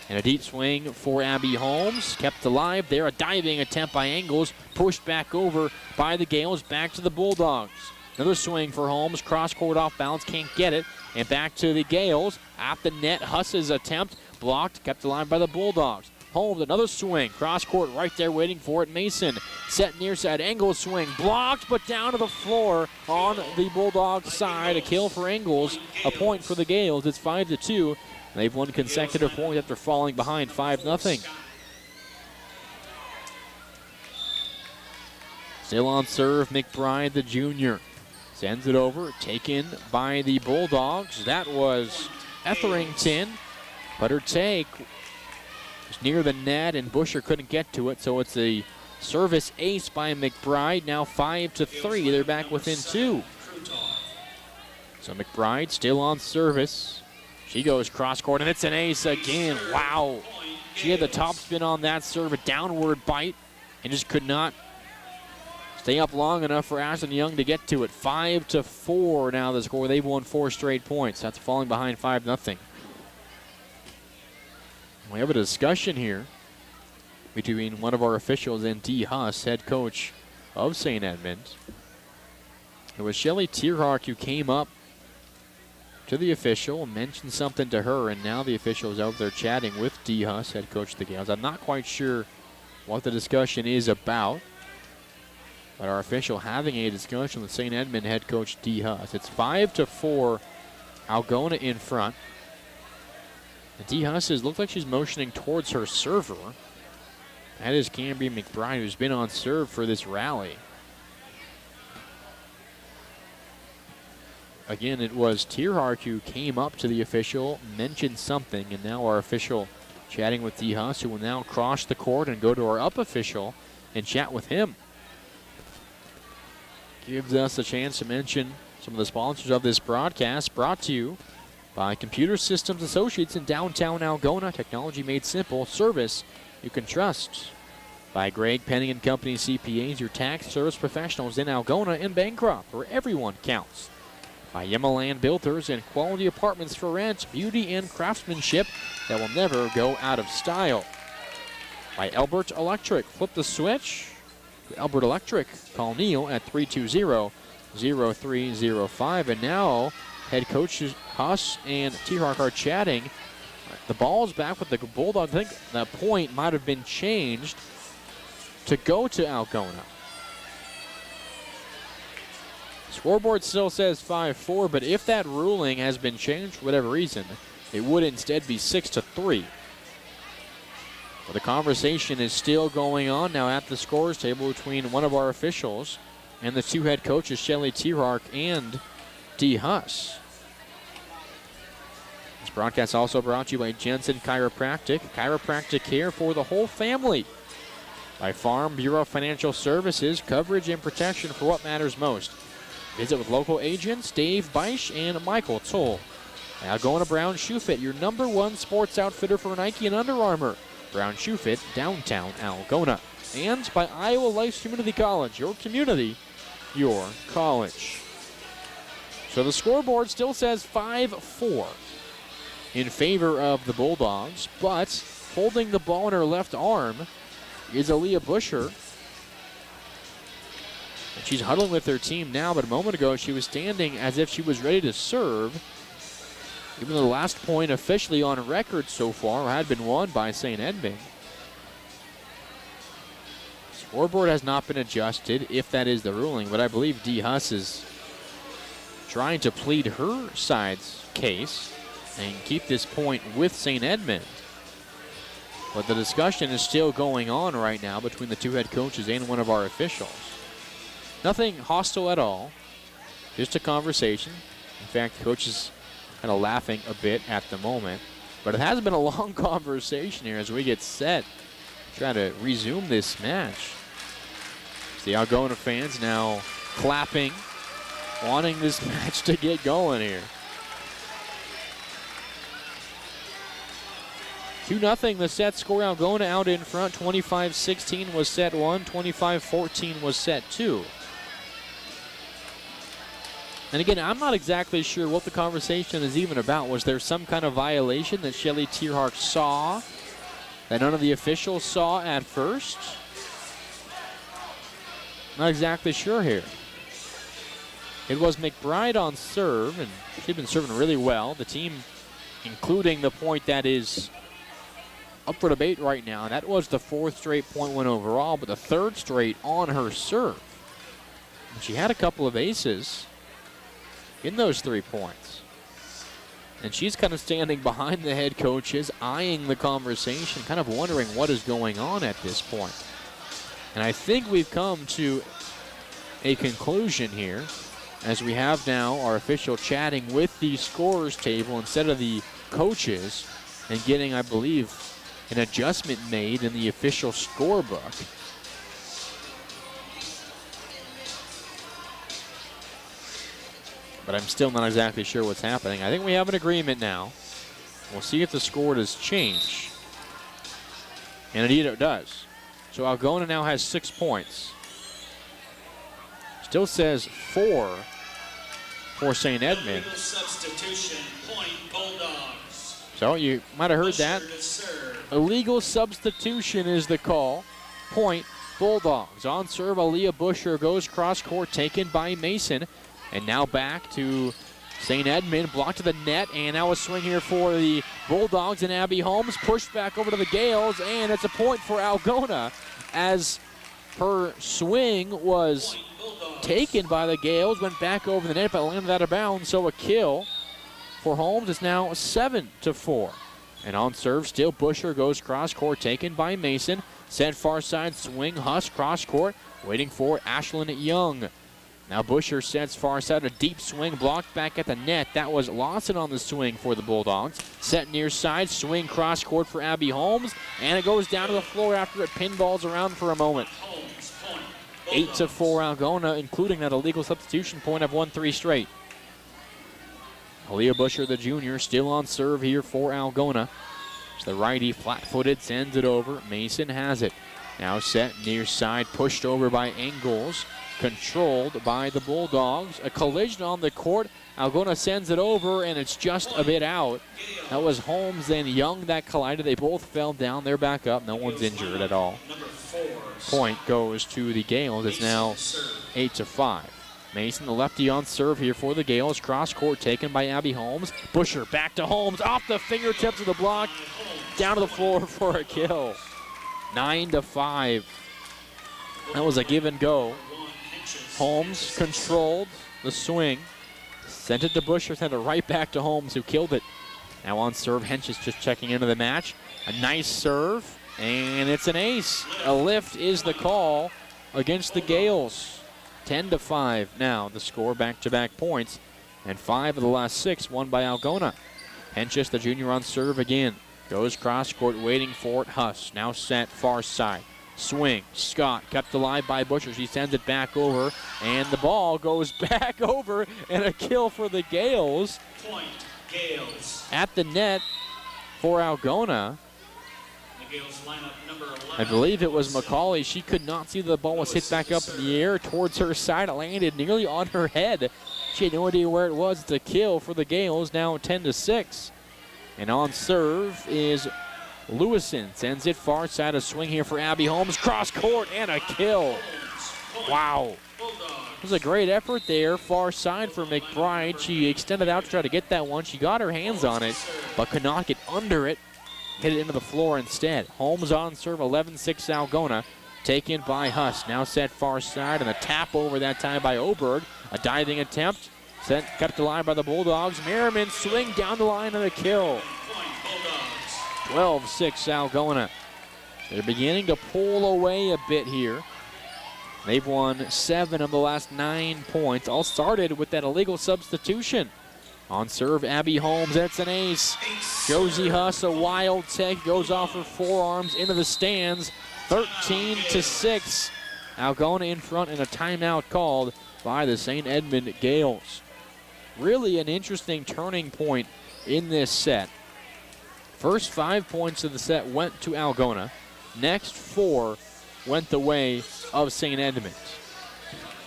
And a deep swing for Abby Holmes. Kept alive there. A diving attempt by Engels. Pushed back over by the Gales. Back to the Bulldogs. Another swing for Holmes. Cross court off balance. Can't get it. And back to the Gales. At the net. Huss's attempt. Blocked. Kept alive by the Bulldogs. Holmes, another swing. Cross court right there waiting for it. Mason set near side. Engels swing. Blocked, but down to the floor on the Bulldogs side. A kill for Engels. A point for the Gales. It's 5-2. They've won consecutive points after falling behind 5-0. Still on serve, McBride, the junior. Sends it over. Taken by the Bulldogs. That was Etherington. But her take was near the net, and Busher couldn't get to it. So it's a service ace by McBride. Now 5-3. They're back within 2. So McBride still on service. She goes cross court, and it's an ace again. Wow. She had the top spin on that serve, a downward bite, and just could not stay up long enough for Ashlyn Young to get to it. 5-4 now the score. They've won 4 straight points. That's falling behind 5-0. We have a discussion here between one of our officials and Dee Huss, head coach of St. Edmond. It was Shelly Tierhawk who came up to the official and mentioned something to her, and now the official is out there chatting with Dee Huss, head coach of the Gales. I'm not quite sure what the discussion is about, but our official having a discussion with St. Edmond head coach Dee Huss. It's 5-4, Algona in front. And Dee Huss looks like she's motioning towards her server. That is Cambria McBride, who's been on serve for this rally. again, it was Tierhark who came up to the official, mentioned something, and now our official chatting with D. Huss, who will now cross the court and go to our up official and chat with him. Gives us a chance to mention some of the sponsors of this broadcast, brought to you by Computer Systems Associates in downtown Algona. Technology made simple, service you can trust. By Greg Penning and Company CPAs, your tax service professionals in Algona and Bancroft, where everyone counts. By Yemaland Builders and quality apartments for rent, beauty and craftsmanship that will never go out of style. By Elbert Electric, flip the switch. Elbert Electric, call Neil at 320-0305. And now head coaches Huss and Tierhark are chatting. The ball's back with the Bulldogs. I think the point might have been changed to go to Algona. Scoreboard still says 5-4, but if that ruling has been changed for whatever reason, it would instead be 6-3. But the conversation is still going on now at the scores table between one of our officials and the two head coaches, Shelly Tierhark and D. Huss. This broadcast also brought to you by Jensen Chiropractic. Chiropractic care for the whole family. By Farm Bureau Financial Services, coverage and protection for what matters most. Visit with local agents Dave Beisch and Michael Toll. Algona Brown Shoe Fit, your #1 sports outfitter for Nike and Under Armour. Brown Shoe Fit, downtown Algona. And by Iowa Life's Community College, your community, your college. So the scoreboard still says 5-4 in favor of the Bulldogs, but holding the ball in her left arm is Aaliyah Busher. And she's huddling with her team now, but a moment ago she was standing as if she was ready to serve. Even though the last point officially on record so far had been won by St. Edmond. Scoreboard has not been adjusted, if that is the ruling, but I believe D. Huss is trying to plead her side's case and keep this point with St. Edmond. But the discussion is still going on right now between the two head coaches and one of our officials. Nothing hostile at all, just a conversation. In fact, the coach is kind of laughing a bit at the moment. But it has been a long conversation here as we get set, trying to resume this match. The Algona fans now clapping, wanting this match to get going here. 2-0 the set score. Algona out in front. 25-16 was set 1. 25-14 was set 2. And again, I'm not exactly sure what the conversation is even about. Was there some kind of violation that Shelly Tierhark saw that none of the officials saw at first? Not exactly sure here. It was McBride on serve, and she's been serving really well. The team, including the point that is up for debate right now. That was the 4th straight point win overall, but the 3rd straight on her serve. And she had a couple of aces in those 3 points. And she's kind of standing behind the head coaches, eyeing the conversation, kind of wondering what is going on at this point. And I think we've come to a conclusion here, as we have now our official chatting with the scorers table instead of the coaches, and getting, I believe, an adjustment made in the official scorebook. But I'm still not exactly sure what's happening. I think we have an agreement now. We'll see if the score does change. And indeed it does. So Algona now has 6 points. Still says 4 for St. Edmond. Illegal substitution, point Bulldogs. So you might have heard that. Illegal substitution is the call. Point Bulldogs. On serve, Aaliyah Busher goes cross court, taken by Mason. And now back to St. Edmond, blocked to the net, and now a swing here for the Bulldogs, and Abby Holmes pushed back over to the Gales, and it's a point for Algona as her swing was taken by the Gales, went back over the net, but landed out of bounds, so a kill for Holmes is now 7-4. And on serve, still Busher goes cross court, taken by Mason, sent far side swing, Huss cross court, waiting for Ashlyn Young. Now Busher sets far side, a deep swing blocked back at the net. That was Lawson on the swing for the Bulldogs. Set near side, swing cross court for Abby Holmes, and it goes down to the floor after it pinballs around for a moment. 8-4 Algona, including that illegal substitution point. Have won 3 straight. Aaliyah Busher, the junior, still on serve here for Algona. It's the righty, flat-footed, sends it over. Mason has it. Now set near side, pushed over by Engels. Controlled by the Bulldogs. A collision on the court. Algona sends it over, and it's just a bit out. That was Holmes and Young that collided. They both fell down. They're back up. No one's injured at all. Point goes to the Gales. It's now 8-5. Mason, the lefty on serve here for the Gales. Cross court taken by Abby Holmes. Busher back to Holmes. Off the fingertips of the block. Down to the floor for a kill. 9-5. That was a give and go. Holmes controlled the swing. Sent it to Busher, sent it right back to Holmes, who killed it. Now on serve, Hench is just checking into the match. A nice serve, and it's an ace. A lift is the call against the Gales. 10-5 now, the score, back-to-back points. And 5 of the last 6 won by Algona. Hench, the junior, on serve again. Goes cross court, waiting for it. Huss now set far side. Swing. Scott kept alive by Busher. She sends it back over, and the ball goes back over, and a kill for the Gales. Point, Gales. At the net for Algona. The Gales lineup number 11. I believe it was McCauley. She could not see the ball was hit back up in the air towards her side. It landed nearly on her head. She had no idea where it was. It's a kill for the Gales, now 10-6. And on serve is Lewison. Sends it far side. A swing here for Abby Holmes. Cross court and a kill. Wow. It was a great effort there. Far side for McBride. She extended out to try to get that one. She got her hands on it, but could not get under it. Hit it into the floor instead. Holmes on serve. 11-6 Algona. Taken by Huss. Now set far side, and a tap over that time by Oberg. A diving attempt. Kept alive by the Bulldogs. Merriman swing down the line and a kill. 12-6 Algona. They're beginning to pull away a bit here. They've won 7 of the last 9 points. All started with that illegal substitution. On serve, Abby Holmes. That's an ace. Josie Huss, a wild take, goes off her forearms into the stands. 13-6. Algona in front, and a timeout called by the St. Edmond Gales. Really an interesting turning point in this set. First 5 points of the set went to Algona. Next 4 went the way of St. Edmond.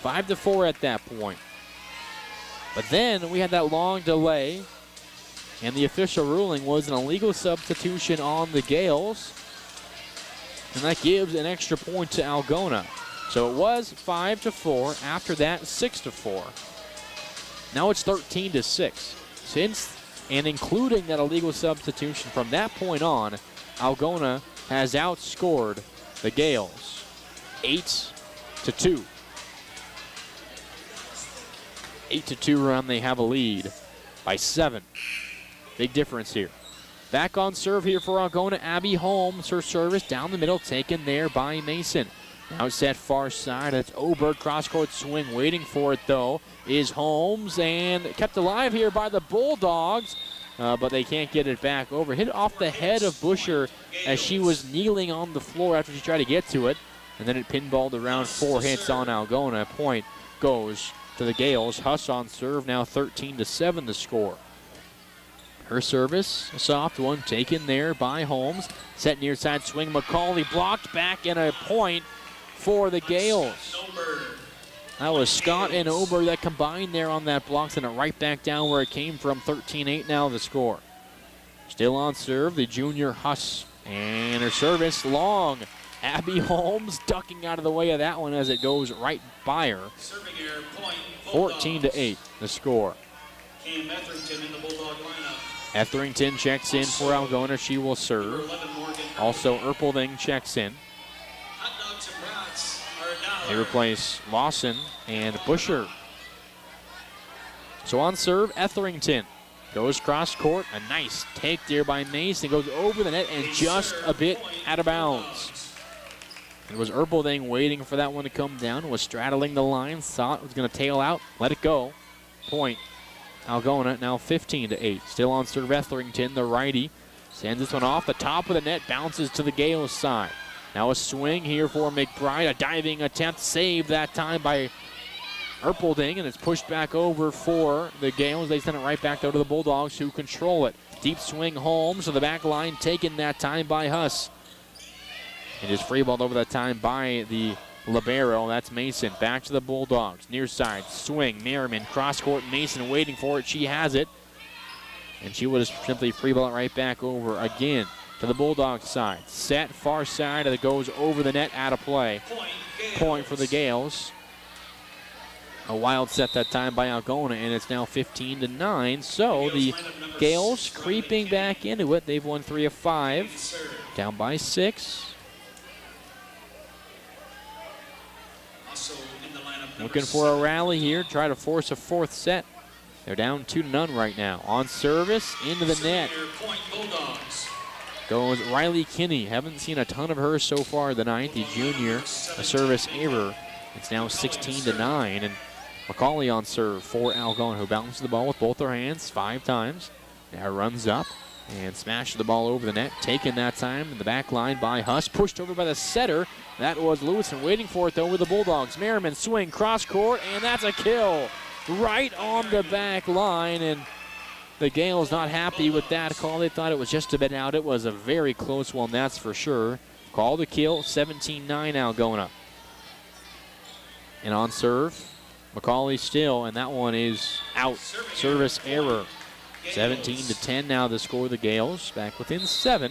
5-4 at that point. But then we had that long delay, and the official ruling was an illegal substitution on the Gales, and that gives an extra point to Algona. So it was 5-4. After that, 6-4. Now it's 13-6. Since and including that illegal substitution from that point on, Algona has outscored the Gales 8-2. 8-2 run, they have a lead by 7. Big difference here. Back on serve here for Algona, Abby Holmes. Her service down the middle, taken there by Mason. Now set far side. It's Oberg, cross-court swing. Waiting for it, though, is Holmes. And kept alive here by the Bulldogs. But they can't get it back over. Hit off the head of Busher as she was kneeling on the floor after she tried to get to it. And then it pinballed around. 4 hits on Algona. Point goes to the Gales. Huss on serve, now 13-7 the score. Her service, a soft one, taken there by Holmes. Set near side swing. McCauley blocked back, and a point for the Gales. That was Scott and Oberg that combined there on that block, sent it right back down where it came from. 13-8 now the score. Still on serve, the junior Huss. And her service long. Abby Holmes ducking out of the way of that one as it goes right by her. 14-8 the score. Cam Etherington in the Bulldog lineup. Etherington checks in for Algona. She will serve. Also, Erpelding checks in. They replace Lawson and Busher. So on serve, Etherington goes cross court. A nice take there by Mason. Goes over the net and just a bit out of bounds. It was Erpelding waiting for that one to come down, was straddling the line, saw it was going to tail out, let it go. Point. Algona now 15-8. Still on serve Etherington, the righty. Sends this one off the top of the net, bounces to the Gales side. Now a swing here for McBride, a diving attempt, saved that time by Erpelding, and it's pushed back over for the Gales. They send it right back though to the Bulldogs, who control it. Deep swing home, so the back line taken that time by Huss. It is free balled over that time by the libero. That's Mason. Back to the Bulldogs. Near side. Swing. Merriman. Cross court. Mason waiting for it. She has it. And she would have simply free ball it right back over again to the Bulldogs side. Set. Far side. It goes over the net. Out of play. Point for the Gales. A wild set that time by Algona, and it's now 15-9. So the Gales creeping back into it. They've won 3 of 5. Down by 6. Looking for a rally here, try to force a 4th set. They're down 2-0 right now. On service, into the net. Goes Riley Kinney. Haven't seen a ton of her so far tonight. The junior, a service error. It's now 16-9. And McCauley on serve for Algona, who bounces the ball with both her hands 5 times. Now runs up and smashes the ball over the net. Taken that time in the back line by Huss. Pushed over by the setter. That was Lewison waiting for it, though, with the Bulldogs. Merriman swing, cross court, and that's a kill right on the back line. And the Gales not happy with that call. They thought it was just a bit out. It was a very close one, that's for sure. Call the kill, 17-9 Algona. And on serve, McCauley still, and that one is out. Service error. 17-10 now the score. The Gales back within 7.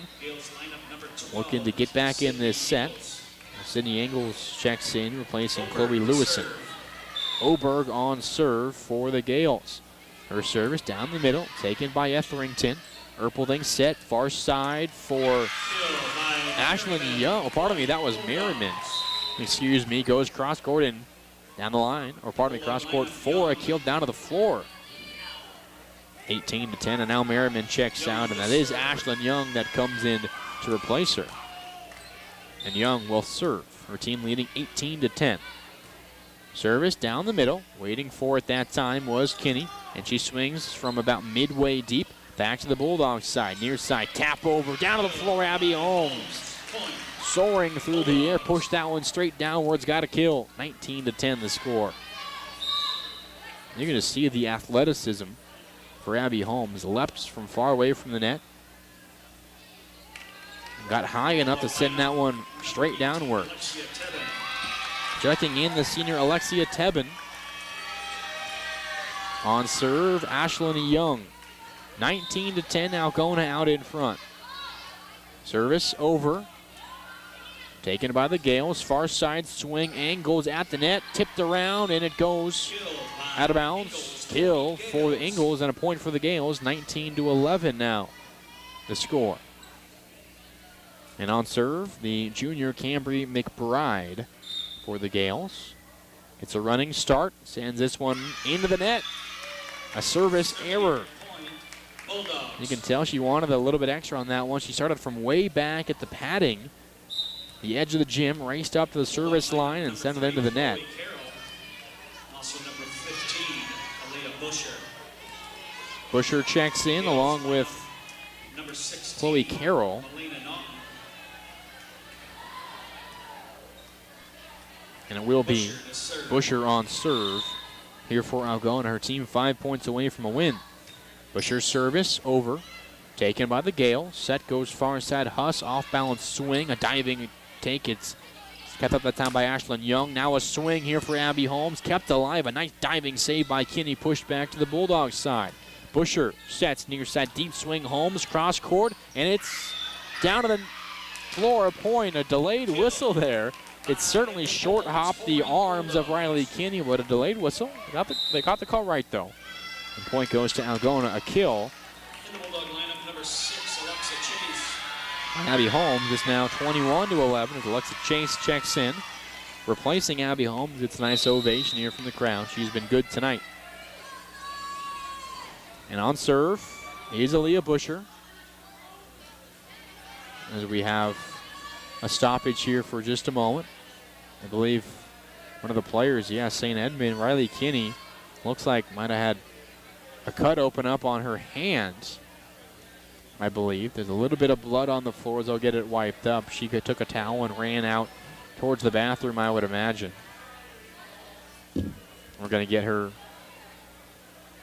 Looking to get back in this set. Sydney Engels checks in, replacing Chloe Lewison. Oberg on serve for the Gales. Her service down the middle, taken by Etherington. Erpelding set, far side for Ashlyn Young. Oh, pardon me, that was Merriman. Excuse me, goes cross court and down the line. Or pardon me, cross court for a kill down to the floor. 18-10, and now Merriman checks out, and that is Ashlyn Young that comes in to replace her. And Young will serve. Her team leading 18-10. Service down the middle. Waiting for it that time was Kinney. And she swings from about midway deep. Back to the Bulldogs side. Near side. Tap over. Down to the floor. Abby Holmes. Soaring through the air. Pushed that one straight downwards. Got a kill. 19-10 the score. You're going to see the athleticism for Abby Holmes. Leapt from far away from the net. Got high enough to send that one straight downward. Checking in the senior Alexia Tebben. On serve, Ashlyn Young. 19-10, Algona out in front. Service over. Taken by the Gales. Far side swing, angles at the net. Tipped around, and it goes out of bounds. Kill for the Ingles, and a point for the Gales. 19-11 now, the score. And on serve, the junior Cambry McBride for the Gales. It's a running start. Sends this one into the net. A service error. You can tell she wanted a little bit extra on that one. She started from way back at the padding, the edge of the gym, raced up to the service line and sent it into the net. Also number 15, Aaliyah Busher. Busher checks in along with Number 16, Chloe Carroll. Melina Naughton. And it will be Busher on serve here for Algona. Her team 5 points away from a win. Busher's service over. Taken by the Gale. Set goes far side. Huss off balance swing. A diving take. It's kept up that time by Ashlyn Young. Now a swing here for Abby Holmes. Kept alive. A nice diving save by Kinney. Pushed back to the Bulldogs side. Busher sets near side. Deep swing. Holmes cross court. And it's down to the floor. A point. A delayed whistle there. It certainly short hopped the arms of Riley Kinney, but a delayed whistle. They got the call right, though. And point goes to Algona, a kill. In the Bulldog lineup, number 6, Alexa Chase. Abby Holmes is now 21-11 as Alexa Chase checks in. Replacing Abby Holmes, it's a nice ovation here from the crowd. She's been good tonight. And on serve is Aaliyah Busher. As we have a stoppage here for just a moment. I believe one of the players, St. Edmond, Riley Kinney, looks like might have had a cut open up on her hand, I believe. There's a little bit of blood on the floor as they'll get it wiped up. She took a towel and ran out towards the bathroom, I would imagine. We're going to get her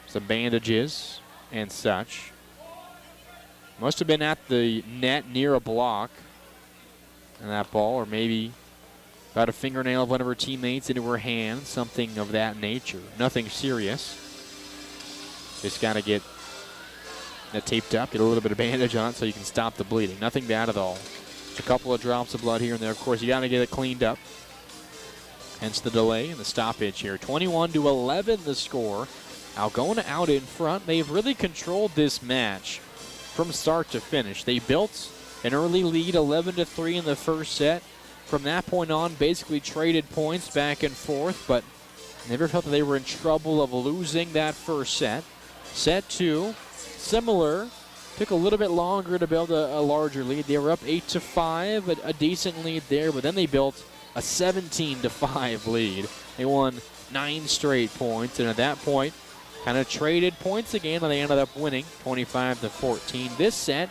some bandages and such. Must have been at the net near a block and that ball, or maybe got a fingernail of one of her teammates into her hand, something of that nature. Nothing serious. Just got to get that taped up, get a little bit of bandage on it so you can stop the bleeding. Nothing bad at all. Just a couple of drops of blood here and there. Of course, you got to get it cleaned up. Hence the delay and the stoppage here. 21-11 the score. Algona out in front. They've really controlled this match from start to finish. They built an early lead, 11-3 in the first set. From that point on, basically traded points back and forth, but never felt that they were in trouble of losing that first set. Set 2, similar. Took a little bit longer to build a larger lead. They were up 8-5, but a decent lead there, but then they built a 17-5 lead. They won 9 straight points, and at that point, kind of traded points again, and they ended up winning 25-14. This set,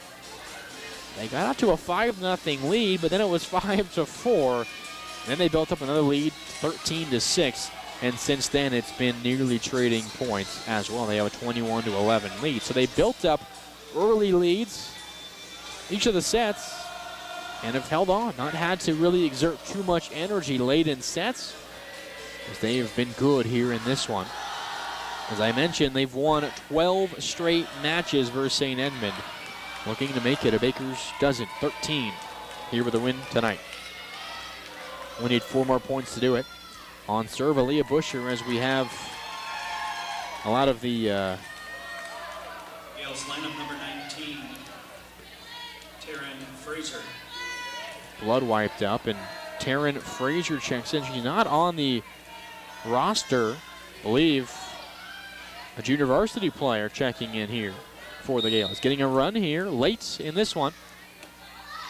they got out to a 5-0 lead, but then it was 5-4. Then they built up another lead, 13-6, and since then it's been nearly trading points as well. They have a 21-11 lead. So they built up early leads each of the sets and have held on, not had to really exert too much energy late in sets, as they have been good here in this one. As I mentioned, they've won 12 straight matches versus St. Edmond, looking to make it a baker's dozen, 13 here with a win tonight. We need 4 more points to do it. On serve, Aaliyah Busher, as we have a lot of the Yale's lineup number 19, Taryn Fraser. Blood wiped up, and Taryn Fraser checks in. She's not on the roster, I believe. A junior varsity player checking in here for the Gales. Getting a run here late in this one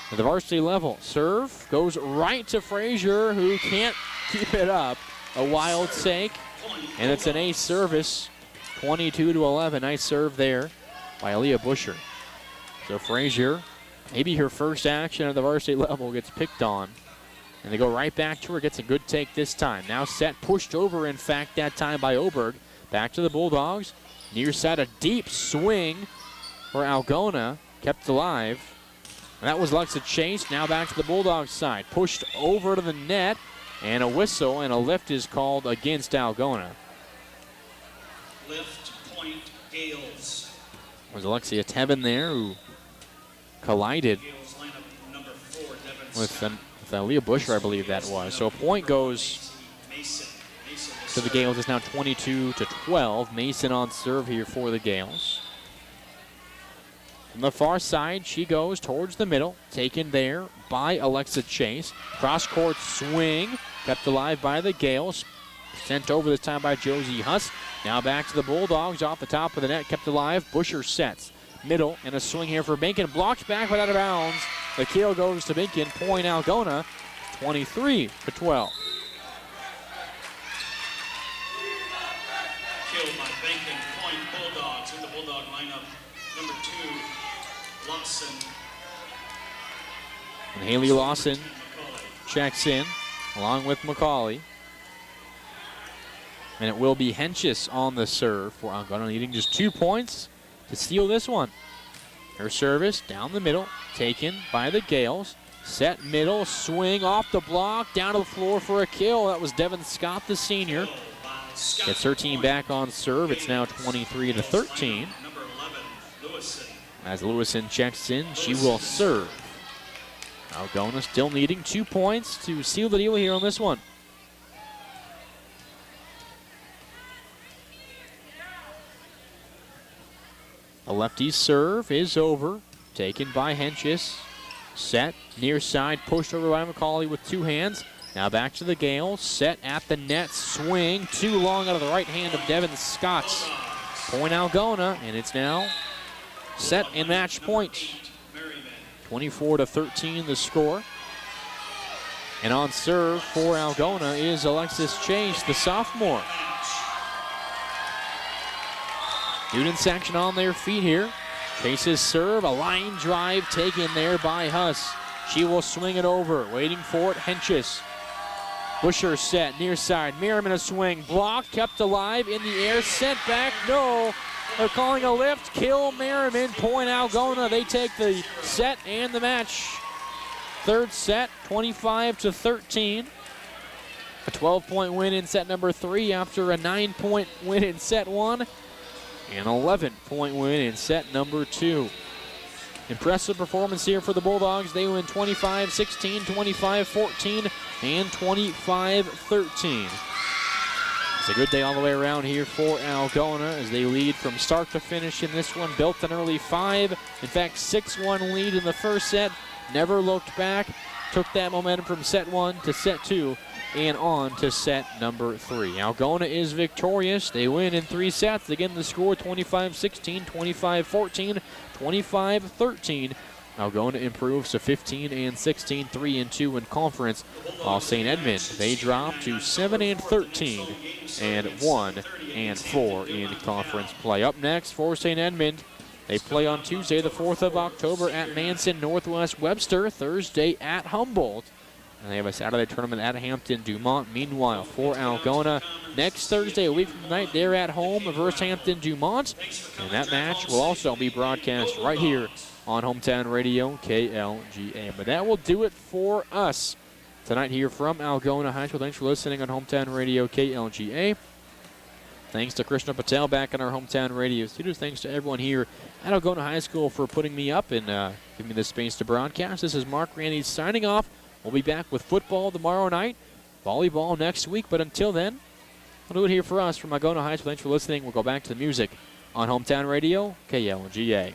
at the varsity level. Serve goes right to Frazier, who can't keep it up. A wild take, and it's an ace service. 22-11. Nice serve there by Aaliyah Busher. So Frazier, maybe her first action at the varsity level, gets picked on. And they go right back to her. Gets a good take this time. Now set, pushed over, in fact, that time by Oberg. Back to the Bulldogs. Near side, a deep swing for Algona. Kept alive. And that was Lexa Chase. Now back to the Bulldogs side. Pushed over to the net. And a whistle and a lift is called against Algona. Lift point Gales. Was Alexia Tevin there who collided Gales lineup number 4, Devin with Scott. Aaliyah Busher, I believe that was. So a point goes to the Gales. It's now 22-12. Mason on serve here for the Gales. From the far side, she goes towards the middle. Taken there by Alexa Chase. Cross-court swing. Kept alive by the Gales. Sent over this time by Josie Huss. Now back to the Bulldogs off the top of the net. Kept alive. Busher sets. Middle and a swing here for Binkin. Blocked back but out of bounds. The kill goes to Binkin. Point Algona. 23-12. Killed by Benkin. Point Bulldogs in the Bulldog lineup. Number 2, Lawson. And Haley Lawson McCauley. checks in along with McCauley. And it will be Henches on the serve for Algona, needing just 2 points to steal this one. Her service down the middle, taken by the Gales. Set middle, swing off the block, down to the floor for a kill. That was Devin Scott, the senior. Gets her team back on serve. It's now 23-13. Number 11, Lewison. As Lewison checks in, she will serve. Algona still needing 2 points to seal the deal here on this one. The lefty's serve is over. Taken by Henches. Set, near side, pushed over by McCauley with 2 hands. Now back to the Gales. Set at the net, swing. Too long out of the right hand of Devin Scott. Point Algona, and it's now set and match point. 24-13 the score. And on serve for Algona is Alexis Chase, the sophomore. Students action on their feet here. Chase's serve, a line drive taken there by Huss. She will swing it over, waiting for it, Henches. Busher set, near side, Merriman a swing, blocked, kept alive, in the air, sent back, no. They're calling a lift, kill Merriman, point Algona. They take the set and the match. Third set, 25-13. A 12-point win in set number 3 after a 9-point win in set 1. An 11-point win in set number 2. Impressive performance here for the Bulldogs. They win 25-16, 25-14, and 25-13. It's a good day all the way around here for Algona as they lead from start to finish in this one. Built an early 5, in fact 6-1 lead in the first set. Never looked back. Took that momentum from set 1 to set 2 and on to set number 3. Algona is victorious. They win in 3 sets. Again, the score 25-16, 25-14, 25-13. Algona improves to 15-16, 3-2 in conference, while St. Edmond, they drop to 7-13 and 1-4 in conference play. Up next for St. Edmond, they play on Tuesday, the 4th of October at Manson Northwest Webster, Thursday at Humboldt. And they have a Saturday tournament at Hampton Dumont. Meanwhile, for Algona, next Thursday, a week from tonight, they're at home versus Hampton Dumont. And that match will also be broadcast right here on Hometown Radio, KLGA. But that will do it for us tonight here from Algona High School. Thanks for listening on Hometown Radio, KLGA. Thanks to Krishna Patel back in our Hometown Radio studios. Thanks to everyone here at Algona High School for putting me up and giving me the space to broadcast. This is Mark Randy signing off. We'll be back with football tomorrow night, volleyball next week. But until then, we'll do it here for us from Algona High School. Thanks for listening. We'll go back to the music on Hometown Radio, KLGA.